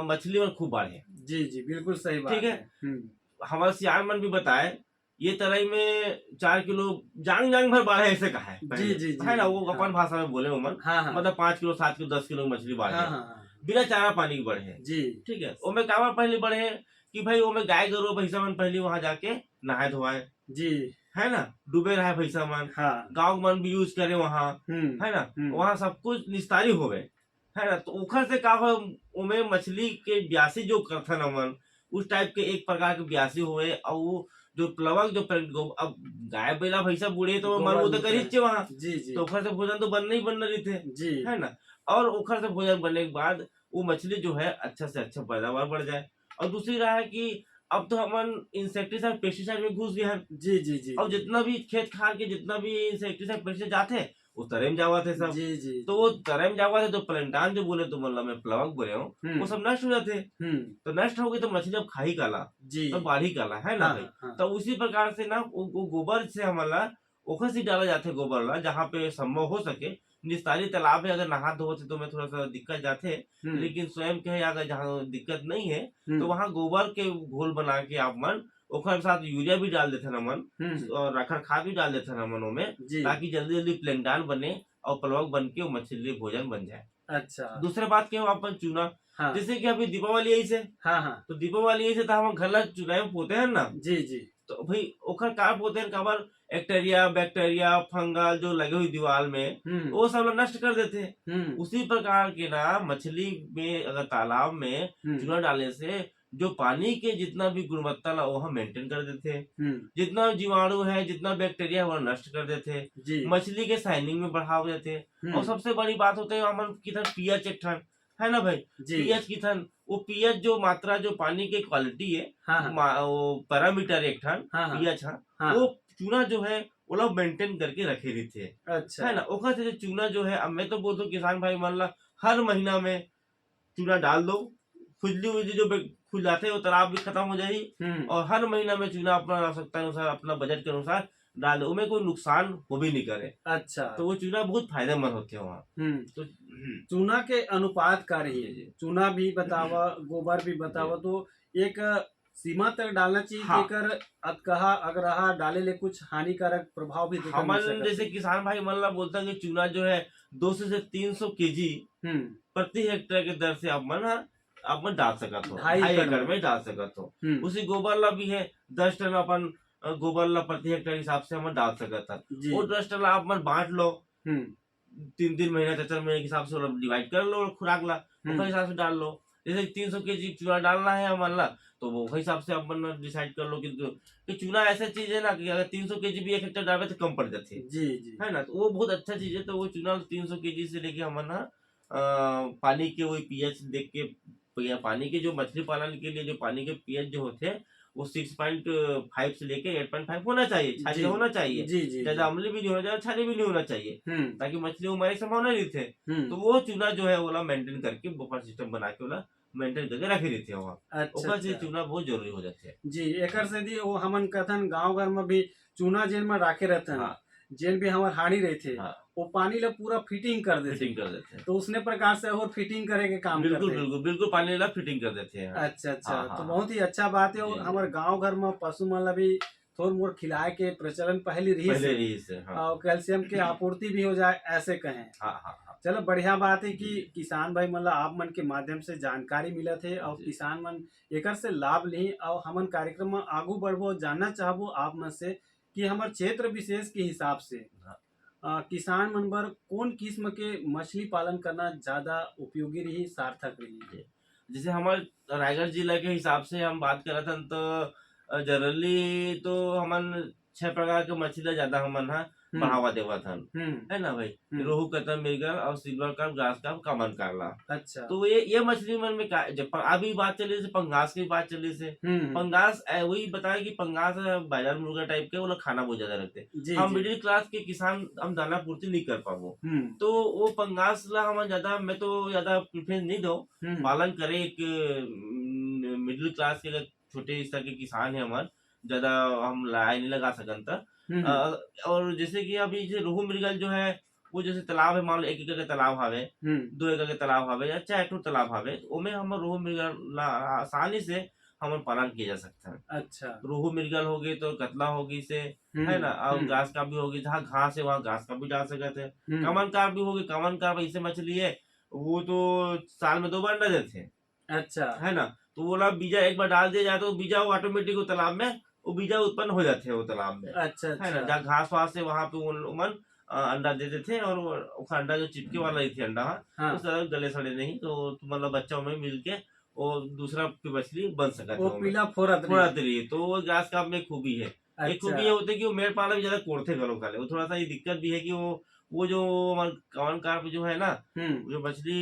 S2: मछली मन खूब बाढ़े,
S1: जी जी बिल्कुल सही बात
S2: ठीक है।
S1: है।
S2: हमारे सियान मन भी बताए ये तरई में 4 किलो जांग जांग भर बाढ़े ऐसे कहा है पहले।
S1: जी जी जी
S2: है ना, वो
S1: हाँ
S2: अपन भाषा में बोले उमन,
S1: हाँ हाँ
S2: मतलब 5 किलो 7 किलो 10 किलो मछली बढ़े
S1: हाँ हाँ
S2: बिना चारा पानी के बढ़े।
S1: जी
S2: ठीक है, ओमे कावा पहले बढ़े कि भाई ओमे गाय गरु भैंसा मन पहले वहां जाके नहाए धोआए,
S1: जी
S2: है ना, डूबे रहे भैंसा मन,
S1: हाँ
S2: गाँव मन भी यूज करे वहाँ, है ना, वहाँ सब कुछ निस्तारी होवे, है ना, तो ओखर से का हो ओमे मछली के ब्यासी जो करथन हमन उस टाइप के एक प्रकार के ब्यासी हुए, और वो जो प्लवक जो अब गाय बैला भैंसा बूढ़े तो मर वो तो
S1: गोबर
S2: करी वहाँ,
S1: जी जी
S2: तो ओखर से भोजन तो बनना ही बनना रही थे,
S1: जी
S2: है ना, और ओखर से भोजन बनने के बाद वो मछली जो है अच्छा से अच्छा पैदावार बढ़ जाए। और दूसरी रहा है कि अब तो हमन इंसेक्टिसाइड पेस्टिसाइड में घुस गए हैं,
S1: जी जी जी
S2: और जितना भी खेत खार के जितना भी इंसेक्टिसाइड पेस्टिसाइड जाते वो तरे में जावा थे सब,
S1: जी जी
S2: तो वो तरे में जावा थे तो प्लेंटान जो बोले तो मतलब मैं प्लवक बोले हूँ वो सब नष्ट हो जाते, तो नष्ट हो गई तो मछली अब खाई काला,
S1: जी
S2: तो बाढ़ी काला, है ना
S1: हाँ
S2: भाई।
S1: हाँ
S2: तो उसी प्रकार से ना वो गोबर से हमारा ओखर से डाला जाते गोबर ला जहाँ पे संभव हो सके, निस्तारी तालाब है अगर नहा धो से तो मैं थोड़ा सा दिक्कत जाते, लेकिन स्वयं के है अगर जहाँ दिक्कत नहीं है तो वहाँ गोबर के घोल बना के आप मन ओखर साथ यूरिया भी डाल देते नमन, और रखड़ खाद भी डाल देते नमन में,
S1: जी
S2: ताकि जल्दी जल्दी प्लेंटान बने और प्लवक बन के वो मछली भोजन बन जाए।
S1: अच्छा
S2: दूसरे बात क्या हो अपन चूना,
S1: हाँ
S2: जैसे कि अभी दीपावली यही से,
S1: हाँ हाँ
S2: तो दीपावली यही से तो हम घर ला चूल्हा में पोते हैं ना,
S1: जी जी
S2: तो भाई ओखर का पोते हैं काबर एक्टेरिया बैक्टीरिया फंगल जो लगे हुई दीवार में वो सब लोग नष्ट कर देते हैं। उसी प्रकार के ना मछली में अगर तालाब में चूना डालने से जो पानी के जितना भी गुणवत्ता ला वो हम मेंटेन कर देते हैं, जितना जीवाणु है जितना बैक्टीरिया है वो नष्ट कर देते हैं,
S1: जी
S2: मछली के शाइनिंग में बढ़ाव देते हैं। और सबसे बड़ी बात होता है हमन किधर पीएच एक ठन है ना भाई,
S1: जी
S2: पीएच किधर वो पीएच जो मात्रा जो पानी की क्वालिटी है
S1: हाँ हाँ
S2: वो पैरामीटर एक ठन
S1: हाँ हाँ
S2: पीएच
S1: हाँ
S2: वो चूना जो है वो लोग मेंटेन करके रखे रहते हैं,
S1: अच्छा
S2: है ना। ओखर से जो चूना जो है अब मैं तो बोलता हूँ किसान भाई मान ला हर महीना में चूना डाल दो, खुजली उजली जो खुजाते वो तालाब भी खत्म हो जाएगी, और हर महीना में चूना अपना आवश्यकता अनुसार अपना बजट के अनुसार डाल दो, उनमें कोई नुकसान वो भी नहीं करे,
S1: अच्छा
S2: तो वो चूना बहुत फायदेमंद होते हैं वहाँ। तो
S1: चूना के अनुपात का रही है, चूना भी बतावा गोबर भी बतावा, तो एक सीमा तक डालना चाहिए
S2: हाँ।
S1: कि एकर अतकहा अगरहा डाले ले कुछ हानिकारक प्रभाव भी देखा मिल
S2: हमन
S1: सकता
S2: जैसे किसान भाई मन ला बोलता है कि चूना जो है 200 से 300 केजी प्रति हेक्टेयर के दर से आप मन डाल सकत हो, 2.5 एकड़ में डाल सकत हो। उसी गोबर ला भी है 10 टन अपन गोबर ला प्रति हेक्टेयर हिसाब से हम डाल सकत है, वो 10 टन आप मन बांट लो 3 महीना 4 महीने के हिसाब से डिवाइड कर लो खुराक ला, उसके हिसाब से डाल लो। जैसे 300 केजी चूना डालना है हमारे ला तो वो हिसाब से अपन डिसाइड कर लो कि चूना ऐसा चीज है ना कि अगर 300 केजी भी 1 हेक्टेयर डाले तो कम पड़ जाती है,
S1: जी जी
S2: है ना, तो वो बहुत अच्छा चीज है। तो वो चूना 300 केजी से लेके हम ना पानी के वही पीएच देख के या पानी के जो मछली पालन के लिए जो पानी के पीएच जो होते हैं वो 6.5 से लेके 8.5 होना चाहिए, क्षारीय होना चाहिए,
S1: जी जी
S2: ज्यादा अम्लीय भी नहीं होना चाहिए, क्षारीय भी नहीं होना चाहिए, ताकि मछली को मरने की संभावना नहीं थे। तो
S1: तो
S2: वो चूना जो है वो मेंटेन करके बफर सिस्टम बना के वाला मेंटेन करके रखे रहते हैं वहाँ,
S1: अच्छा
S2: ओकर से
S1: अच्छा
S2: चूना बहुत जरूरी हो जाते हैं।
S1: जी एकर से दी वो हमन कथन गांव घर में भी चूना जेल में राखे रहते हैं,
S2: हाँ
S1: जेल भी हमार हाड़ी रहते
S2: हाँ
S1: वो पानी ला पूरा फिटिंग कर देते
S2: फिटिंग कर देते हैं,
S1: तो उसने प्रकार से और फिटिंग करे के काम
S2: बिल्कुल
S1: करते हैं।
S2: बिल्कुल बिल्कुल पानी ला फिटिंग कर देते हैं।
S1: अच्छा अच्छा
S2: हाँ,
S1: तो
S2: हाँ,
S1: बहुत ही अच्छा बात है। और
S2: जी,
S1: हमारे गांव घर में पशु मन ला भी थोड़ मोड़ खिलाए के प्रचलन पहले रही
S2: पहले
S1: से
S2: ही से हाँ
S1: और कैल्शियम की आपूर्ति भी हो जाए ऐसे कहें।
S2: हाँ हाँ हाँ
S1: चलो बढ़िया बात है कि किसान भाई मतलब आप मन के माध्यम से जानकारी मिलत है और
S2: जी।
S1: किसान मन एकर से लाभ ली और हमन कार्यक्रम में आगू बढ़बो जानना चाहबो आप मन से कि हमारे क्षेत्र विशेष के हिसाब से
S2: हाँ।
S1: किसान मन बर कौन किस्म के मछली पालन करना ज्यादा उपयोगी रही सार्थक रही।
S2: जैसे हमारे रायगढ़ जिला के हिसाब से हम बात करत हन तो जनरली तो हमन 6 प्रकार के मछली ज्यादा हमन बढ़ावा देवत हन, है ना भाई, रोहू कतरा मृगल और सिल्वर कार्प ग्रास कार्प कमन करला।
S1: अच्छा
S2: तो ये मछली मन में जब अभी बात चली से पंगास की बात चली से पंगास वही बताया कि पंगास बाजार मुर्गा टाइप के वो लोग खाना बहुत ज्यादा रखते, हम मिडिल क्लास के किसान हम दाना पूर्ति नहीं कर पाबो, तो वो पंगास ला हम ज्यादा मैं तो ज्यादा प्रेफरेंस नहीं दो पालन करे। एक मिडिल क्लास के अगर छोटे स्तर के किसान है हमारे ज्यादा हम लाइन नहीं लगा सकन था। और जैसे कि अभी जैसे रोहू मृगल जो है वो जैसे तालाब है मान लो 1 एकड़ के तालाब हवे 2 एकड़ के तालाब हवे या 4 ठो तालाब हवे, ओमे हम रोहू मृगल आसानी से हम पालन किया जा सकता है।
S1: अच्छा।
S2: रोहू मृगल हो गई तो कतला होगी से,
S1: हम्म
S2: है ना, और
S1: हम्म
S2: घास का भी होगी, जहाँ घास है वहाँ घास का भी डाल सकते हैं।
S1: हम्म
S2: कमन कार भी होगी, कमन कार ऐसे मछली है, वो तो साल में 2 बार अंडा देते हैं,
S1: अच्छा।
S2: है ना। तो वो ना बीजा एक बार डाल दिया जाए तो बीजा वो ऑटोमेटिक वो तालाब में वो बीजा उत्पन्न हो जाते हैं वो तालाब में,
S1: अच्छा
S2: है ना।
S1: अच्छा।
S2: जहाँ घास वास है वहां पे वो उमन अंडा देते थे, और वो अंडा जो चिपके वाला ही थे अंडा, हाँ,
S1: हाँ,
S2: उस तरह गले सड़े नहीं, तो मतलब बच्चों में मिल के वो दूसरा मछली बन सकते
S1: वो
S2: हैं उनमें।
S1: पीला फोरत
S2: थोड़ा
S1: रही।
S2: तरी तो वो घास का में खूबी है। एक
S1: अच्छा।
S2: खूबी ये होती है कि वो मेड़ पाला भी ज्यादा कोड़ते घरों खाले, वो थोड़ा सा ये दिक्कत भी है कि वो जो कवन कार्प जो है ना,
S1: हम्म
S2: जो मछली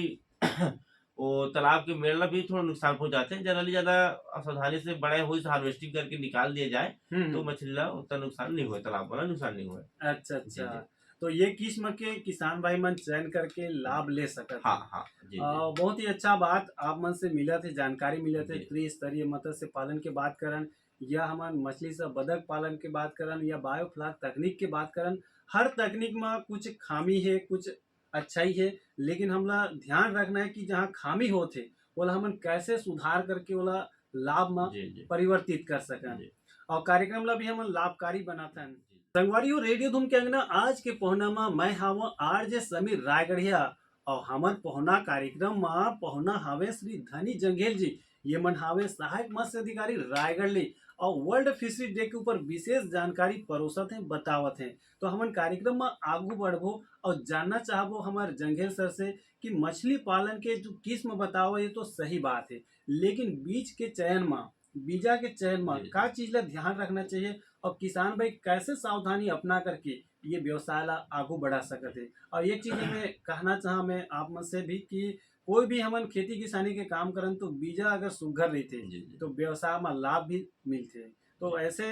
S2: वो तालाब के मेड़ला भी थोड़ा नुकसान पहुंच जाते हैं। जनरली ज्यादा सावधानी से बड़े हुई से हार्वेस्टिंग करके निकाल दिया जाए तो
S1: हम्म।
S2: मछली ला उतना नुकसान नहीं हुआ, तालाब वाला नुकसान नहीं हुआ।
S1: अच्छा
S2: जी
S1: अच्छा।
S2: जी।
S1: तो ये किस्म के किसान भाई मन चयन करके लाभ ले सकते
S2: हाँ
S1: हैं।
S2: हाँ। जी जी।
S1: बहुत ही अच्छा बात आप मन से मिला थे, जानकारी मिला थे।
S2: जी
S1: त्रिस्तरीय मत्स्य पालन के बात करन, या हमान मछली से बतख पालन के बात करन, या बायोफ्लॉक तकनीक के बात करन, हर तकनीक में कुछ खामी है, कुछ अच्छाई है। लेकिन हमला ध्यान रखना है कि जहाँ खामी होते बोला हमन कैसे सुधार करके बोला लाभ में
S2: जी जी।
S1: परिवर्तित कर सकें,
S2: जी
S1: और कार्यक्रम ला भी हमन लाभकारी बनाथन।
S2: जी।
S1: संगवारियों, रेडियो धूम के अंगना आज के पहुना में मैं हाव आरजे समीर रायगढ़िया, और हमर पहुना कार्यक्रम में पहुना हावे श्री धनी जंगेल जी। ये मन हावे सहायक मत्स्य अधिकारी रायगढ़ ले, और वर्ल्ड फिशरी डे के ऊपर विशेष जानकारी परोसत हैं, बतावत हैं। तो हमन कार्यक्रम में आगू बढ़बो और जानना चाहबो हमारे जंगेल सर से कि मछली पालन के जो किस्म बताओ ये तो सही बात है, लेकिन बीज के चयन में, बीजा के चयन में
S2: जी
S1: का चीज ला ध्यान रखना चाहिए, और किसान भाई कैसे सावधानी अपना करके ये व्यवसाय ला आगू बढ़ा सकते हैं। और एक चीज मैं कहना चाहा मैं आप में से भी कि कोई भी हमन खेती किसानी के काम करन तो बीजा अगर सुघर रहते
S2: जी जी।
S1: तो व्यवसाय में लाभ भी मिलते। तो
S2: जी।
S1: ऐसे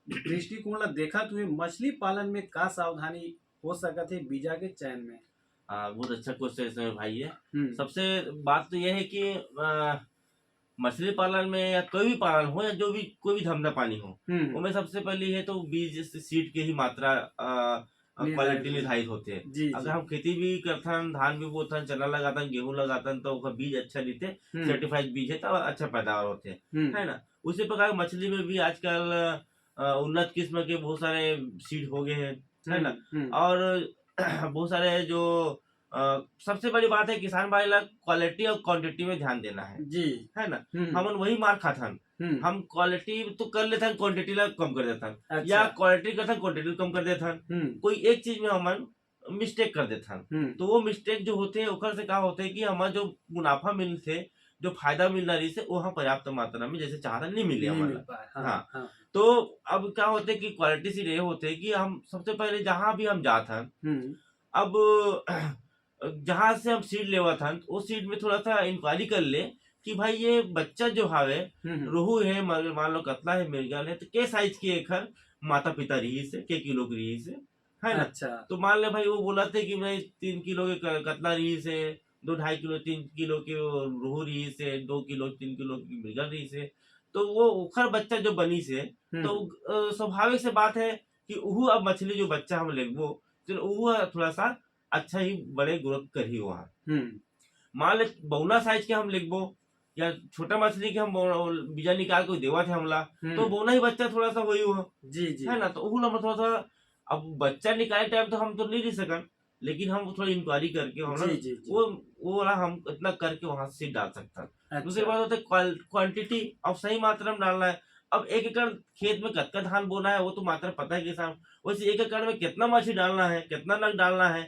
S1: दृष्टिकोण ला देखत हुए मछली पालन में का सावधानी हो सकत है बीजा के चयन में।
S2: हाँ, बहुत अच्छा क्वेश्चन इसमें भाई है।
S1: हम्म
S2: सबसे बात तो यह है कि मछली पालन में या कोई भी पालन हो या जो भी कोई भी धंधा पानी हो,
S1: हम्म।
S2: उनमें सबसे पहले है तो बीज से सीड के ही मात्रा क्वालिटी
S1: निर्धारित।
S2: निर्धारित होते हैं।
S1: जी
S2: अगर
S1: जी।
S2: हम खेती भी करथन, धान भी बोथन, चना लगातन, गेहूं लगातन, तो ओकर बीज अच्छा लेते,
S1: हम्म
S2: सर्टिफाइड बीज है तो अच्छा पैदावार होते हैं,
S1: हम्म
S2: है ना। उसी प्रकार मछली में भी आजकल उन्नत किस्म के बहुत सारे सीड हो गए हैं, है ना।
S1: हम्म।
S2: और बहुत सारे जो सबसे बड़ी बात है किसान भाई लोग क्वालिटी और क्वांटिटी में ध्यान देना
S1: जी।
S2: है ना।
S1: हम्म
S2: हमन वही मार खाथन,
S1: हम्म।
S2: हम क्वालिटी तो कर लेथन, क्वांटिटी ला कम कर देथन, या
S1: अच्छा।
S2: क्वालिटी करथन क्वांटिटी कम कर देथन। कोई एक चीज में हमन मिस्टेक कर देथन, तो वो मिस्टेक जो होते हैं ओकर से का होते है कि हमारा जो मुनाफा मिलते, जो फायदा मिलना रही से वो हम पर्याप्त मात्रा में जैसे चाहता नहीं मिले
S1: नहीं
S2: हमारा।
S1: मिल पाए। हाँ
S2: हाँ,
S1: हाँ।
S2: तो अब क्या होते है कि क्वालिटी से ये होते है कि हम सबसे पहले जहां भी हम जात हन,
S1: हम्म
S2: अब जहां से हम सीड लेवत हन उस सीड में थोड़ा सा इंक्वायरी कर ले कि भाई ये बच्चा जो हावे,
S1: हम्म।
S2: रोहू है, मान लो कतला है, मृगल है, तो के साइज की एकर माता पिता रही से, के किलो की रही से, है ना।
S1: अच्छा।
S2: तो मान ले भाई वो बोला थे कि भाई 3 किलो के कतला रही से, 2 2.5 किलो 3 किलो के वो रोहू रही से, 2 किलो 3 किलो की मृगल रही से, तो वो ओखर बच्चा जो बनी से, तो स्वाभाविक से बात है कि उहू अब मछली जो बच्चा हम लेगबो, तो उहू थोड़ा सा अच्छा ही बड़े ग्रोथ करी वहाँ।
S1: हम्म
S2: मान ले बौना साइज के हम लिखबो या छोटा मछली के हम बीजा निकाल के देवा थे हमला, तो बौना ही बच्चा थोड़ा सा वही हुआ,
S1: जी जी।
S2: है ना। तो उहू ला थोड़ा सा अब बच्चा निकाले टाइम तो हम तो नहीं रह सकन, लेकिन हम थोड़ा इंक्वायरी करके हम
S1: जी जी जी।
S2: वो वाला हम इतना करके वहां से डाल सकता। दूसरी
S1: अच्छा।
S2: बात होता है क्वांटिटी, अब सही मात्रा में डालना है। अब 1 एकड़ खेत में कतका धान बोना है वो तो मात्रा पता है किसान, वैसे 1 एकड़ में कितना मछली डालना है, कितना नग डालना है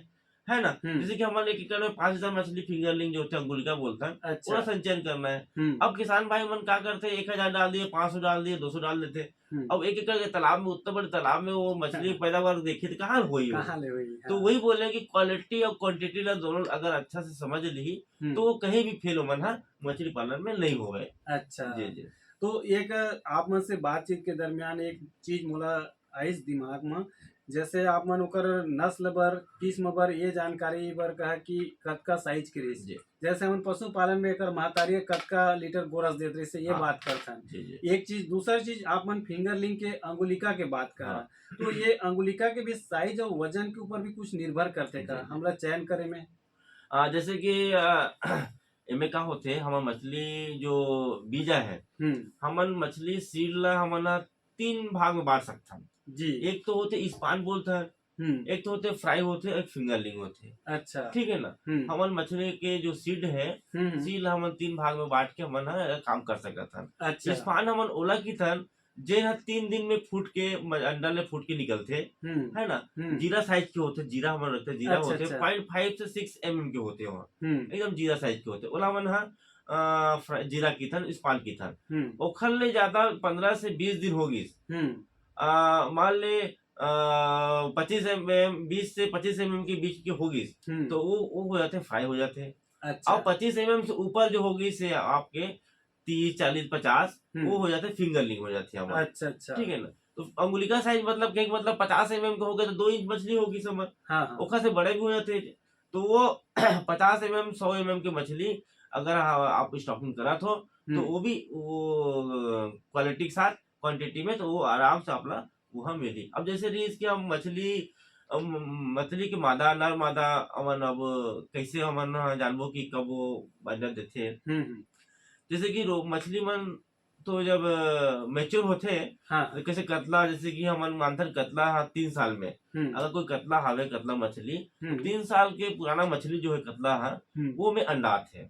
S2: ना। जैसे कि हमारे 1 एकड़ में 5,000 मछली फिंगरलिंग जो होते हैं अंगुलिका बोलते हैं,
S1: अच्छा।
S2: पूरा संचयन करना है।
S1: हम्म
S2: अब किसान भाई मन क्या करते हैं, 1,000 डाल दिए, 500 डाल दिए, 200 डाल देते।
S1: हम्म।
S2: अब 1 एकड़ के तालाब में, उतना बड़े तालाब में वो मछली की पैदावार देखी तो कहाँ हुई वो।
S1: कहाँ ले हुई।
S2: तो
S1: हाँ।
S2: वही बोले कि क्वालिटी और क्वांटिटी ला दोनों अगर अच्छा से समझ ली तो वो कहीं भी फेल हो मन मछली पालन में नहीं हो गए।
S1: अच्छा।
S2: जी जी।
S1: तो एक आप मन से बातचीत के दरमियान एक चीज मोला आइस दिमाग में, जैसे आप मन ओकर नस्ल बर, किस्म बर ये जानकारी बर कहा कि कतका साइज के रही।
S2: जी
S1: जैसे हम पशुपालन में एकर महतारी कतका लीटर गोरस देत रही से ये
S2: हाँ।
S1: बात करथन।
S2: जी जी।
S1: एक चीज, दूसरा चीज आप मन फिंगरलिंग के अंगुलिका के बात करा।
S2: हाँ।
S1: तो ये अंगुलिका के भी साइज और वजन के ऊपर भी कुछ निर्भर करते
S2: जी
S1: का
S2: जी।
S1: हमरा चयन करे में।
S2: जैसे कि एमे का होथे हमन मछली जो बीजा है हमन मछली सीड ला हमन ह 3 भाग में बांट सकथन।
S1: जी।
S2: एक तो होते स्पान बोलथन, एक तो होते फ्राई होते, एक फिंगरलिंग होते।
S1: अच्छा।
S2: ठीक है ना। हमन मछली के जो सीड है सीड ला हमन 3 भाग में बांट के हमन ह काम कर सकथन।
S1: अच्छा।
S2: स्पान हमन ओला कीथन जे ह 3 दिन में फूट के अंडा ले फूट के निकलथे, है ना। जीरा साइज के होते, जीरा हमन रखते, जीरा
S1: अच्छा,
S2: होते
S1: अच्छा।
S2: 0.5 से 6 के होते वहाँ, एकदम जीरा साइज के होते। ओला हमन ह जीरा कीथन, स्पान कीथन। ओखर ले ज्यादा 15 से 20 दिन होगिस, मान ले 25 20 से 25 के बीच के होगिस तो वो हो जाते, फ्राई हो जाते।
S1: अच्छा।
S2: और 25 से ऊपर जो होगी से आपके 30 40 50 वो हो जाते फिंगरलिंग हो जाती है हमारी।
S1: अच्छा, अच्छा।
S2: ठीक है ना। तो अंगुली का साइज मतलब क्या, मतलब 50 के हो गए तो 2 इंच मछली होगी समझ।
S1: हाँ, हाँ।
S2: ओखर से बड़े भी हो जाते। तो वो 50 100 की मछली अगर आप स्टॉकिंग करा तो वो भी वो क्वालिटी के साथ क्वांटिटी में तो वो आराम से अपना वहाँ मिली। अब जैसे रही इसकी हम मछली मछली के मादा नर मादा अमन अब कैसे हमन जानबो कि कब वो अंडा देथे। जैसे कि मछली मन तो जब मैच्योर होते,
S1: हाँ।
S2: कैसे कतला, जैसे कि हमन मानथन कतला 3 साल में, अगर कोई कतला हावे, कतला मछली 3 साल के पुराना मछली जो है कतला है वो में अंडा आथे।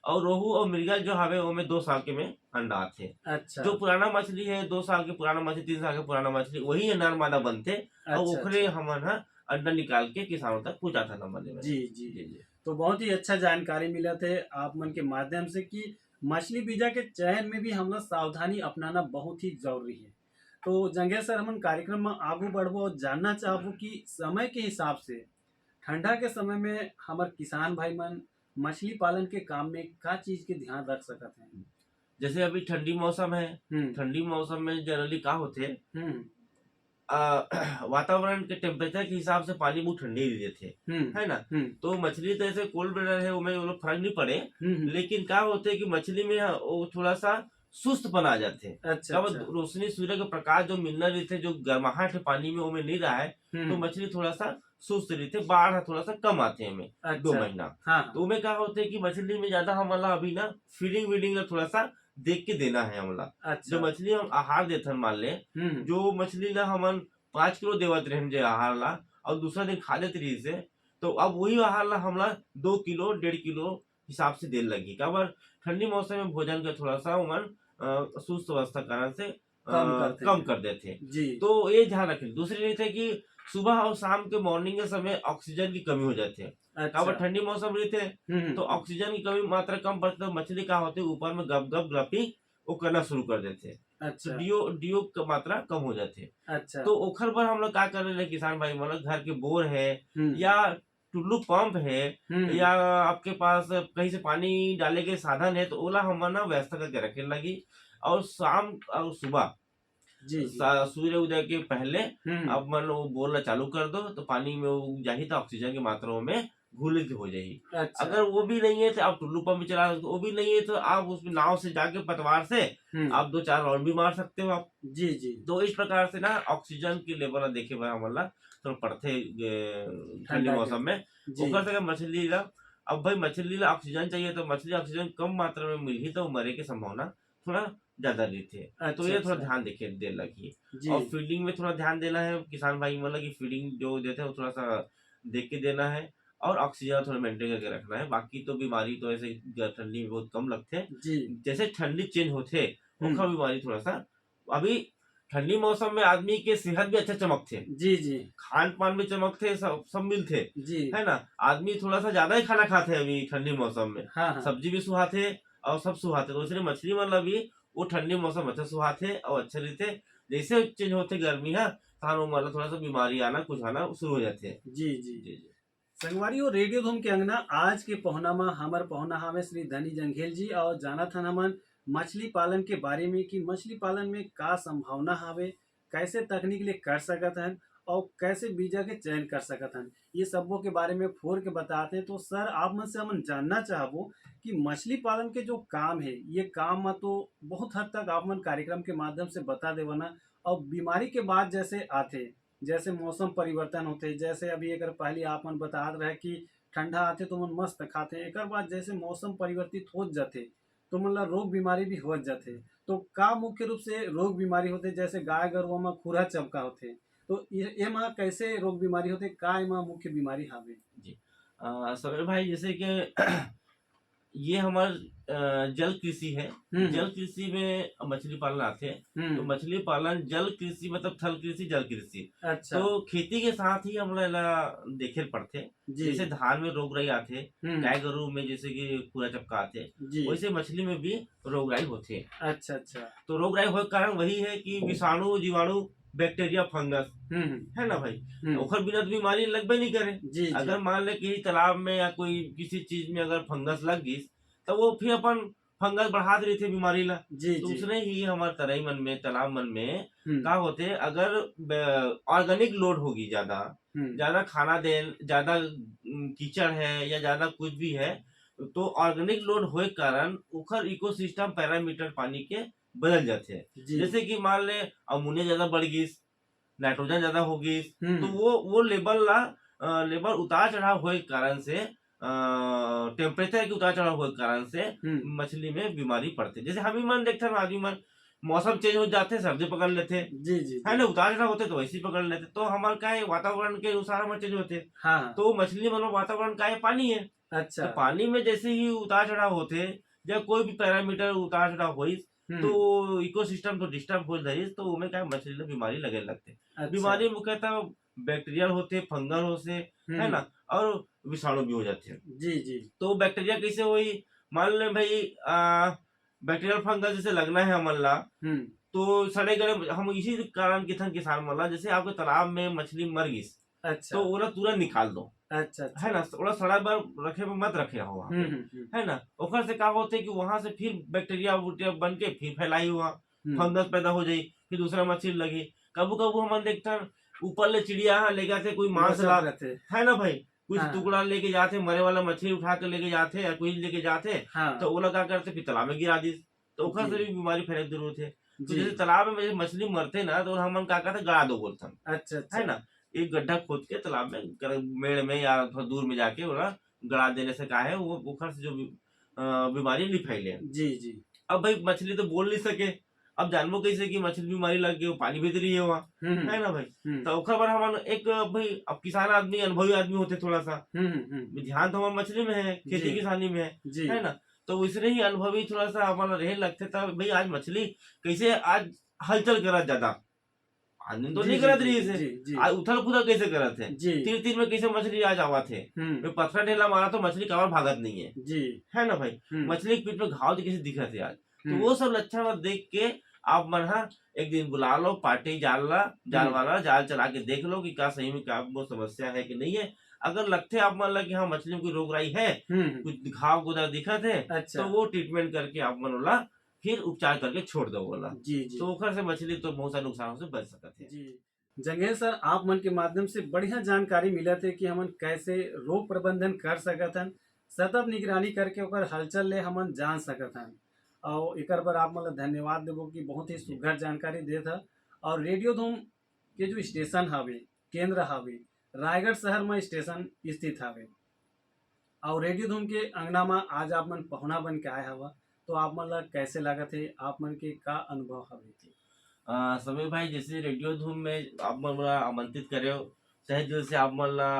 S2: और रोहू और मृगल जो हावे वो में 2 साल के में अंडा आथे।
S1: अच्छा।
S2: जो पुराना मछली है 2 साल के पुराना मछली, 3 साल के पुराना मछली, वही नर मादा बनते और
S1: अच्छा,
S2: ओखरे
S1: अच्छा।
S2: हमन अंडा निकाल के किसानों तक पहुंचाता नंबर में।
S1: जी, जी। तो बहुत ही अच्छा जानकारी मिला थे आप मन के माध्यम से कि मछली बीजा के चयन में भी हमला सावधानी अपनाना बहुत ही जरूरी है। तो जंगेल सर, हमन कार्यक्रम में आगू बढ़बो और जानना चाहबो कि समय के हिसाब से ठंडा के समय में हमार किसान भाई मन मछली पालन के काम में का चीज के ध्यान रख सकत हैं?
S2: जैसे अभी ठंडी मौसम है, ठंडी मौसम में जनरली का होते वातावरण के टेम्परेचर के हिसाब से पानी बहुत ठंडे ही देते, है ना। तो मछली तो ऐसे कोल्ड ब्लडर है, उनमें वो लोग फर्क नहीं पड़े, लेकिन क्या होते है कि मछली में वो थोड़ा सा सुस्त बना जाते।
S1: अच्छा,
S2: कब
S1: अच्छा।
S2: रोशनी सूर्य का प्रकाश जो मिलना रहते, जो गर्माहट है पानी में वो में नहीं रहा है तो मछली थोड़ा सा सुस्त रहते, बाढ़ थोड़ा सा कम आते हैं हमें।
S1: अच्छा।
S2: 2 महीना
S1: हाँ।
S2: तो में क्या होते है कि मछली में ज्यादा हमारा अभी ना फीडिंग वीडिंग का थोड़ा सा देख के देना है हमला।
S1: अच्छा।
S2: जो मछली हम आहार देथन, मान ले जो मछली ला हमन 5 किलो देवत रहे जे आहार ला और दूसरा दिन खा लेते रही से, तो अब वही आहार ला हमला 2 किलो 1.5 किलो हिसाब से देने लगी। काबर ठंडी मौसम में भोजन का थोड़ा सा उमन सुस्त अवस्था कारण से कम कर देते
S1: जी।
S2: तो ये ध्यान रखें। दूसरी रीत है कि सुबह और शाम के मॉर्निंग के समय ऑक्सीजन की कमी हो जाती है। काबर ठंडी मौसम रहते तो ऑक्सीजन की कमी मात्रा कम पड़ती, तो मछली का होते ऊपर में गप गप ग्रपिंग वो करना शुरू कर देते।
S1: अच्छा।
S2: तो डीओ का मात्रा कम हो जाती।
S1: अच्छा।
S2: तो ओखर पर हम लोग क्या कर रहे किसान भाई, मतलब घर के बोर है या टुल्लू पंप है या आपके पास कहीं से पानी डाले के साधन है तो ओला हम ना व्यवस्था करके रखे लगी। और शाम और सुबह
S1: जी।
S2: सूर्य उदय के पहले अब मान लो बोलना चालू कर दो तो पानी में वो जाही तो ऑक्सीजन की मात्रा में घुलित हो जाएगी।
S1: अच्छा।
S2: अगर वो भी नहीं है तो आप टुल्लू पंप चला सकते, वो भी नहीं है तो आप उसमें नाव से जाके पतवार से आप 2-4 राउंड भी मार सकते हो आप।
S1: जी, जी।
S2: तो इस प्रकार से ना ऑक्सीजन की लेवल देखे भाई हमारा तो पड़ते ठंडी मौसम में ओकर से मछली ला। अब भाई मछली ला ऑक्सीजन चाहिए तो मछली ऑक्सीजन कम मात्रा में मिली तो मरे की संभावना थोड़ा ज्यादा रहती है।
S1: अच्छा,
S2: तो ये थोड़ा
S1: अच्छा।
S2: ध्यान देखे दे लगी।
S1: जी।
S2: और फीडिंग में थोड़ा ध्यान देना है किसान भाई, मतलब कि फीडिंग जो देते हैं वो थोड़ा सा देख के देना है और ऑक्सीजन थोड़ा मेंटेन करके रखना है। बाकी तो बीमारी तो ऐसे ठंडी में बहुत कम लगते हैं।
S1: जी।
S2: जैसे ठंडी चेंज होते ओखर बीमारी थोड़ा सा। अभी ठंडी मौसम में आदमी के सेहत भी अच्छा चमकते,
S1: जी, जी।
S2: खान पान भी चमकते, सब मिलते,
S1: जी।
S2: है ना। आदमी थोड़ा सा ज्यादा ही खाना खाते हैं अभी ठंडी मौसम में।
S1: हाँ, हाँ।
S2: सब्जी भी सुहाते और सब सुहाते, तो इसलिए मछली मतलब भी वो ठंडी मौसम अच्छा सुहाते और अच्छे रहते। जैसे चेंज होते गर्मी है तो मतलब थोड़ा सा बीमारी आना कुछ आना शुरू हो जाते हैं।
S1: जी, जी। संगवारी रेडियो धूम के अंगना आज के पहुना में हमर पहुना हमें श्री धनी जंघेल जी और जानत हन हमन मछली पालन के बारे में कि मछली पालन में का संभावना हवे, कैसे तकनीक ले कर सकत हन और कैसे बीजा के चयन कर सकत हन, ये सबों के बारे में फोर के बताते हैं। तो सर आप मन से हमन जानना चाहबो कि मछली पालन के जो काम है ये काम में तो बहुत हद तक आप मन कार्यक्रम के माध्यम से बता देवना और बीमारी के बाद जैसे आते, जैसे मौसम परिवर्तन होते, जैसे अभी अगर पहले आप मन बता रहे कि ठंडा आथे तो मन मस्त खाथे, एकर बाद जैसे मौसम परिवर्तित होत जाथे तो मन ला रोग बीमारी भी होत जाथे। तो का मुख्य रूप से रोग बीमारी होथे, जैसे गाय गरुवा में खुरा चपका होथे, तो एमा कैसे रोग बीमारी होथे, का एमा मुख्य बीमारी हावे?
S2: जी समीर भाई, जैसे कि ये हमार जल कृषि है। जल कृषि में मछली पालन आते। तो मछली पालन जल कृषि मतलब थल कृषि जल कृषि।
S1: अच्छा।
S2: तो खेती के साथ ही हम ला देखे पड़ते।
S1: जी
S2: जैसे धान में रोग राई आते, गाय गरु में जैसे कि पूरा चपका आते,
S1: जी।
S2: वैसे मछली में भी रोग राई होते।
S1: अच्छा अच्छा।
S2: तो रोग राई होने के कारण वही है कि विषाणु जीवाणु बैक्टीरिया फंगस है ना भाई, ओखर बिना तो बीमारी लगबे नहीं करे।
S1: जी जी।
S2: अगर मान ले किसी तालाब में या कोई किसी चीज में अगर फंगस लग गई तो वो फिर अपन फंगस बढ़ाते रहते बीमारी ला।
S1: जी
S2: तो
S1: जी।
S2: उसने ही हमारे तराई मन में तालाब मन में
S1: हम्म
S2: का होते, अगर ऑर्गेनिक लोड होगी ज्यादा,
S1: हम्म।
S2: ज्यादा खाना दे, ज्यादा कीचड़ है या ज्यादा कुछ भी है, तो ऑर्गेनिक लोड होए के कारण उखर इकोसिस्टम पैरामीटर पानी के बदल जाते हैं।
S1: जी।
S2: जैसे कि मान ले अमोनिया ज्यादा बढ़ गई, नाइट्रोजन ज्यादा हो गई, तो
S1: हम्म
S2: वो लेवल उतार चढ़ाव होए के कारण से, टेम्परेचर के उतार चढ़ाव होए के कारण से मछली में बीमारी पड़ते। जैसे हम ही मन देखते हैं, आदमी मन मौसम चेंज हो जाते, सर्दी पकड़ लेते
S1: जी जी
S2: है ना, उतार चढ़ाव होते तो वैसे ही पकड़ लेते। तो हमारे का है वातावरण के अनुसार हमारे चेंज होते।
S1: हाँ।
S2: तो मछली मन में वातावरण का है पानी है।
S1: अच्छा।
S2: तो पानी में जैसे ही उतार चढ़ाव होते, या कोई भी पैरामीटर उतार चढ़ाव होई, तो इकोसिस्टम तो डिस्टर्ब हो जाए, तो उमें क्या मछली में बीमारी लगे लगते।
S1: अच्छा।
S2: बीमारी मुख्यतः बैक्टीरियल होते, फंगल होते है ना, और विषाणु भी हो जाते हैं।
S1: जी जी।
S2: तो बैक्टीरिया कैसे हुई, मान ले भाई बैक्टीरियल फंगस जैसे लगना है हमन ला, तो सड़े गले हम इसी कारण किसान मन ला, जैसे आपके तालाब में मछली मर गई,
S1: अच्छा।
S2: तो ओला तुरंत निकाल दो,
S1: अच्छा अच्छा।
S2: है ना, ओला सड़ा बर रखे में मत रखे हो वहाँ पे, है ना। ओकर से का होते कि वहां से फिर बैक्टीरिया वुटीरिया बन के फिर फैलाई हुआ फंगस पैदा हो जाई, फिर दूसरा मछली लगी। कबू कबू हम देखते हैं ऊपर ले चिड़िया ले जाते, कोई मांस ला है ना भाई, कुछ टुकड़ा लेके जाते, मरे वाला मछली उठा के लेके जाते या कुछ लेके जाते, तो वो लगा करते फिर तालाब में गिरा दी, तो ओकर से भी बीमारी फैले जरूरत है। तो जैसे तालाब में मछली मरते ना, तो हम का करते गड़ा दो बोलते,
S1: अच्छा
S2: है ना, एक गड्ढा खोद के तालाब में मेड़ में या थोड़ा दूर में जाके बोला गड़ा देने से का है वो बुखार से जो बीमारी नहीं फैले।
S1: जी जी।
S2: अब भाई मछली तो बोल नहीं सके, अब जानबो कैसे कि मछली बीमारी लग गई, वो पानी भीतर ही है वहाँ, है ना भाई। तो ओखर बार हम एक भाई अब किसान आदमी अनुभवी आदमी होते, थोड़ा सा ध्यान तो हमारे मछली में है, खेती किसानी में है ना, तो इसलिए ही अनुभवी थोड़ा सा हमारा रहे लगते था भाई आज मछली कैसे आज हलचल करा ज्यादा, आदमी तो नहीं करत रही से, आज उथल पुथल कैसे करत है, तीर तीर में कैसे मछली आज आवा थे, पत्थर ढेला मारा तो मछली कवर भागत नहीं है ना भाई, मछली के पीठ में घाव कैसे दिखत है आज। तो वो सब लक्षण देख के आप मन एक दिन बुला लो, पार्टी जाल वाला जाल चला के देख लो कि क्या सही में क्या वो समस्या है कि नहीं है। अगर लगते आप मन लगे हाँ मछली में कोई रोग राई है, कुछ घाव गुदर दिखत है, तो वो ट्रीटमेंट करके आप मन ला फिर उपचार करके छोड़ दो बोला।
S1: जी जी।
S2: तो ओखर से मछली तो बहुत सारे नुकसानों से बच सकते हैं।
S1: जी जंगेल सर, आप मन के माध्यम से बढ़िया जानकारी मिला थे कि हमन कैसे रोग प्रबंधन कर सकत हन, सतत निगरानी करके ओकर हलचल ले हमन जान सकत हन। और एक बार आप मतलब धन्यवाद देवो कि बहुत ही सुघर जानकारी देता। और रेडियो धूम के जो स्टेशन हवे, केंद्र हवे, रायगढ़ शहर में स्टेशन स्थित हवे, और रेडियो धूम के अंगना में आज आप मन पहुना बन के आए हवा, तो आप मन ला कैसे लागत है, आप मन के का अनुभव हवे थे?
S2: समीर भाई, जैसे रेडियो धूम में आप मन ला आमंत्रित करे हो, तहे दिल से आप मन ला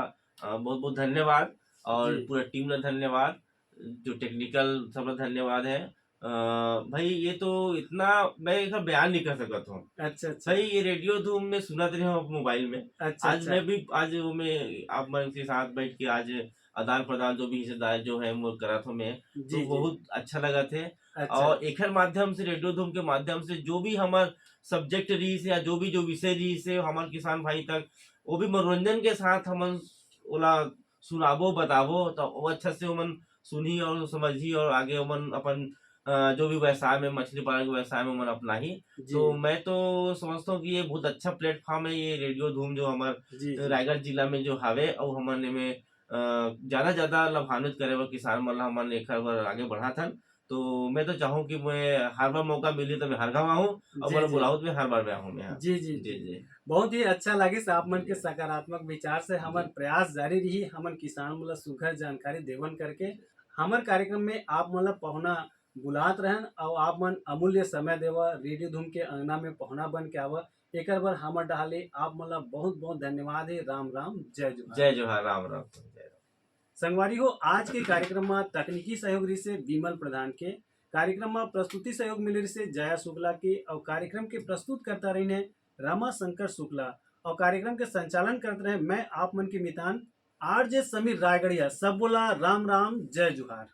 S2: बहुत बहुत धन्यवाद, और पूरा टीम ला धन्यवाद, जो टेक्निकल सब ला धन्यवाद है। भाई ये तो इतना मैं एक बयान नहीं कर सकता हूँ।
S1: अच्छा अच्छा।
S2: भाई ये रेडियो धूम में सुनत रहे हो मोबाइल में।
S1: अच्छा,
S2: आज मैं भी आज मैं आप मन के साथ बैठ के आज आदान प्रदान जो भी हिस्सेदार जो है वो करा था मैं, तो बहुत अच्छा लगा थे। अच्छा। और एक माध्यम से रेडियो धूम के माध्यम से जो भी हमार सब्जेक्ट रही से या जो विषय रही से हमारे किसान भाई तक, वो भी मनोरंजन के साथ हम ओला सुनाबो बताबो, तो वो अच्छा से मन सुनी और समझी, और आगे हमन अपन जो भी व्यवसाय में मछली पालन के व्यवसाय में मन अपना ही। तो मैं तो समझता हूँ कि ये बहुत अच्छा प्लेटफॉर्म है ये रेडियो धूम, जो हमारे रायगढ़ जिला में जो हवे, और हमन में ज्यादा लाभान्वित करे किसान मन हमन एक आगे बढ़ा था। तो मैं तो चाहूँ कि मैं हर बार मौका मिली तो मैं हर गाँव आऊँ, और
S1: जी
S2: मेरा
S1: जी
S2: बुलाओ तो मैं हर बार मैं आऊँ यहाँ।
S1: जी जी
S2: जी
S1: जी
S2: जी
S1: बहुत ही अच्छा लगे आप मन के
S2: जी
S1: सकारात्मक विचार से हमन
S2: जी
S1: प्रयास जारी रही हमन किसान मन ला सुघर जानकारी देवन करके हमर कार्यक्रम में आप मन ला पहुना बुलात रहन और आप मन अमूल्य समय देवा रेडियो धूम के अंगना में पहुना बन के आवा एकर बर हमर डहाले आप मन ला बहुत बहुत धन्यवाद है राम राम जय जोहार।
S2: जय जोहार, राम राम जय राम।
S1: संगवारी हो आज के कार्यक्रम में तकनीकी सहयोग रही से विमल प्रधान के कार्यक्रम में प्रस्तुति सहयोग मिले रही से जया शुक्ला के और कार्यक्रम के प्रस्तुत करता रही ने रमा शंकर शुक्ला और कार्यक्रम के संचालन करते रहे मैं आप मन के मितान आरजे समीर रायगढ़िया सब बोला राम राम जय जोहार।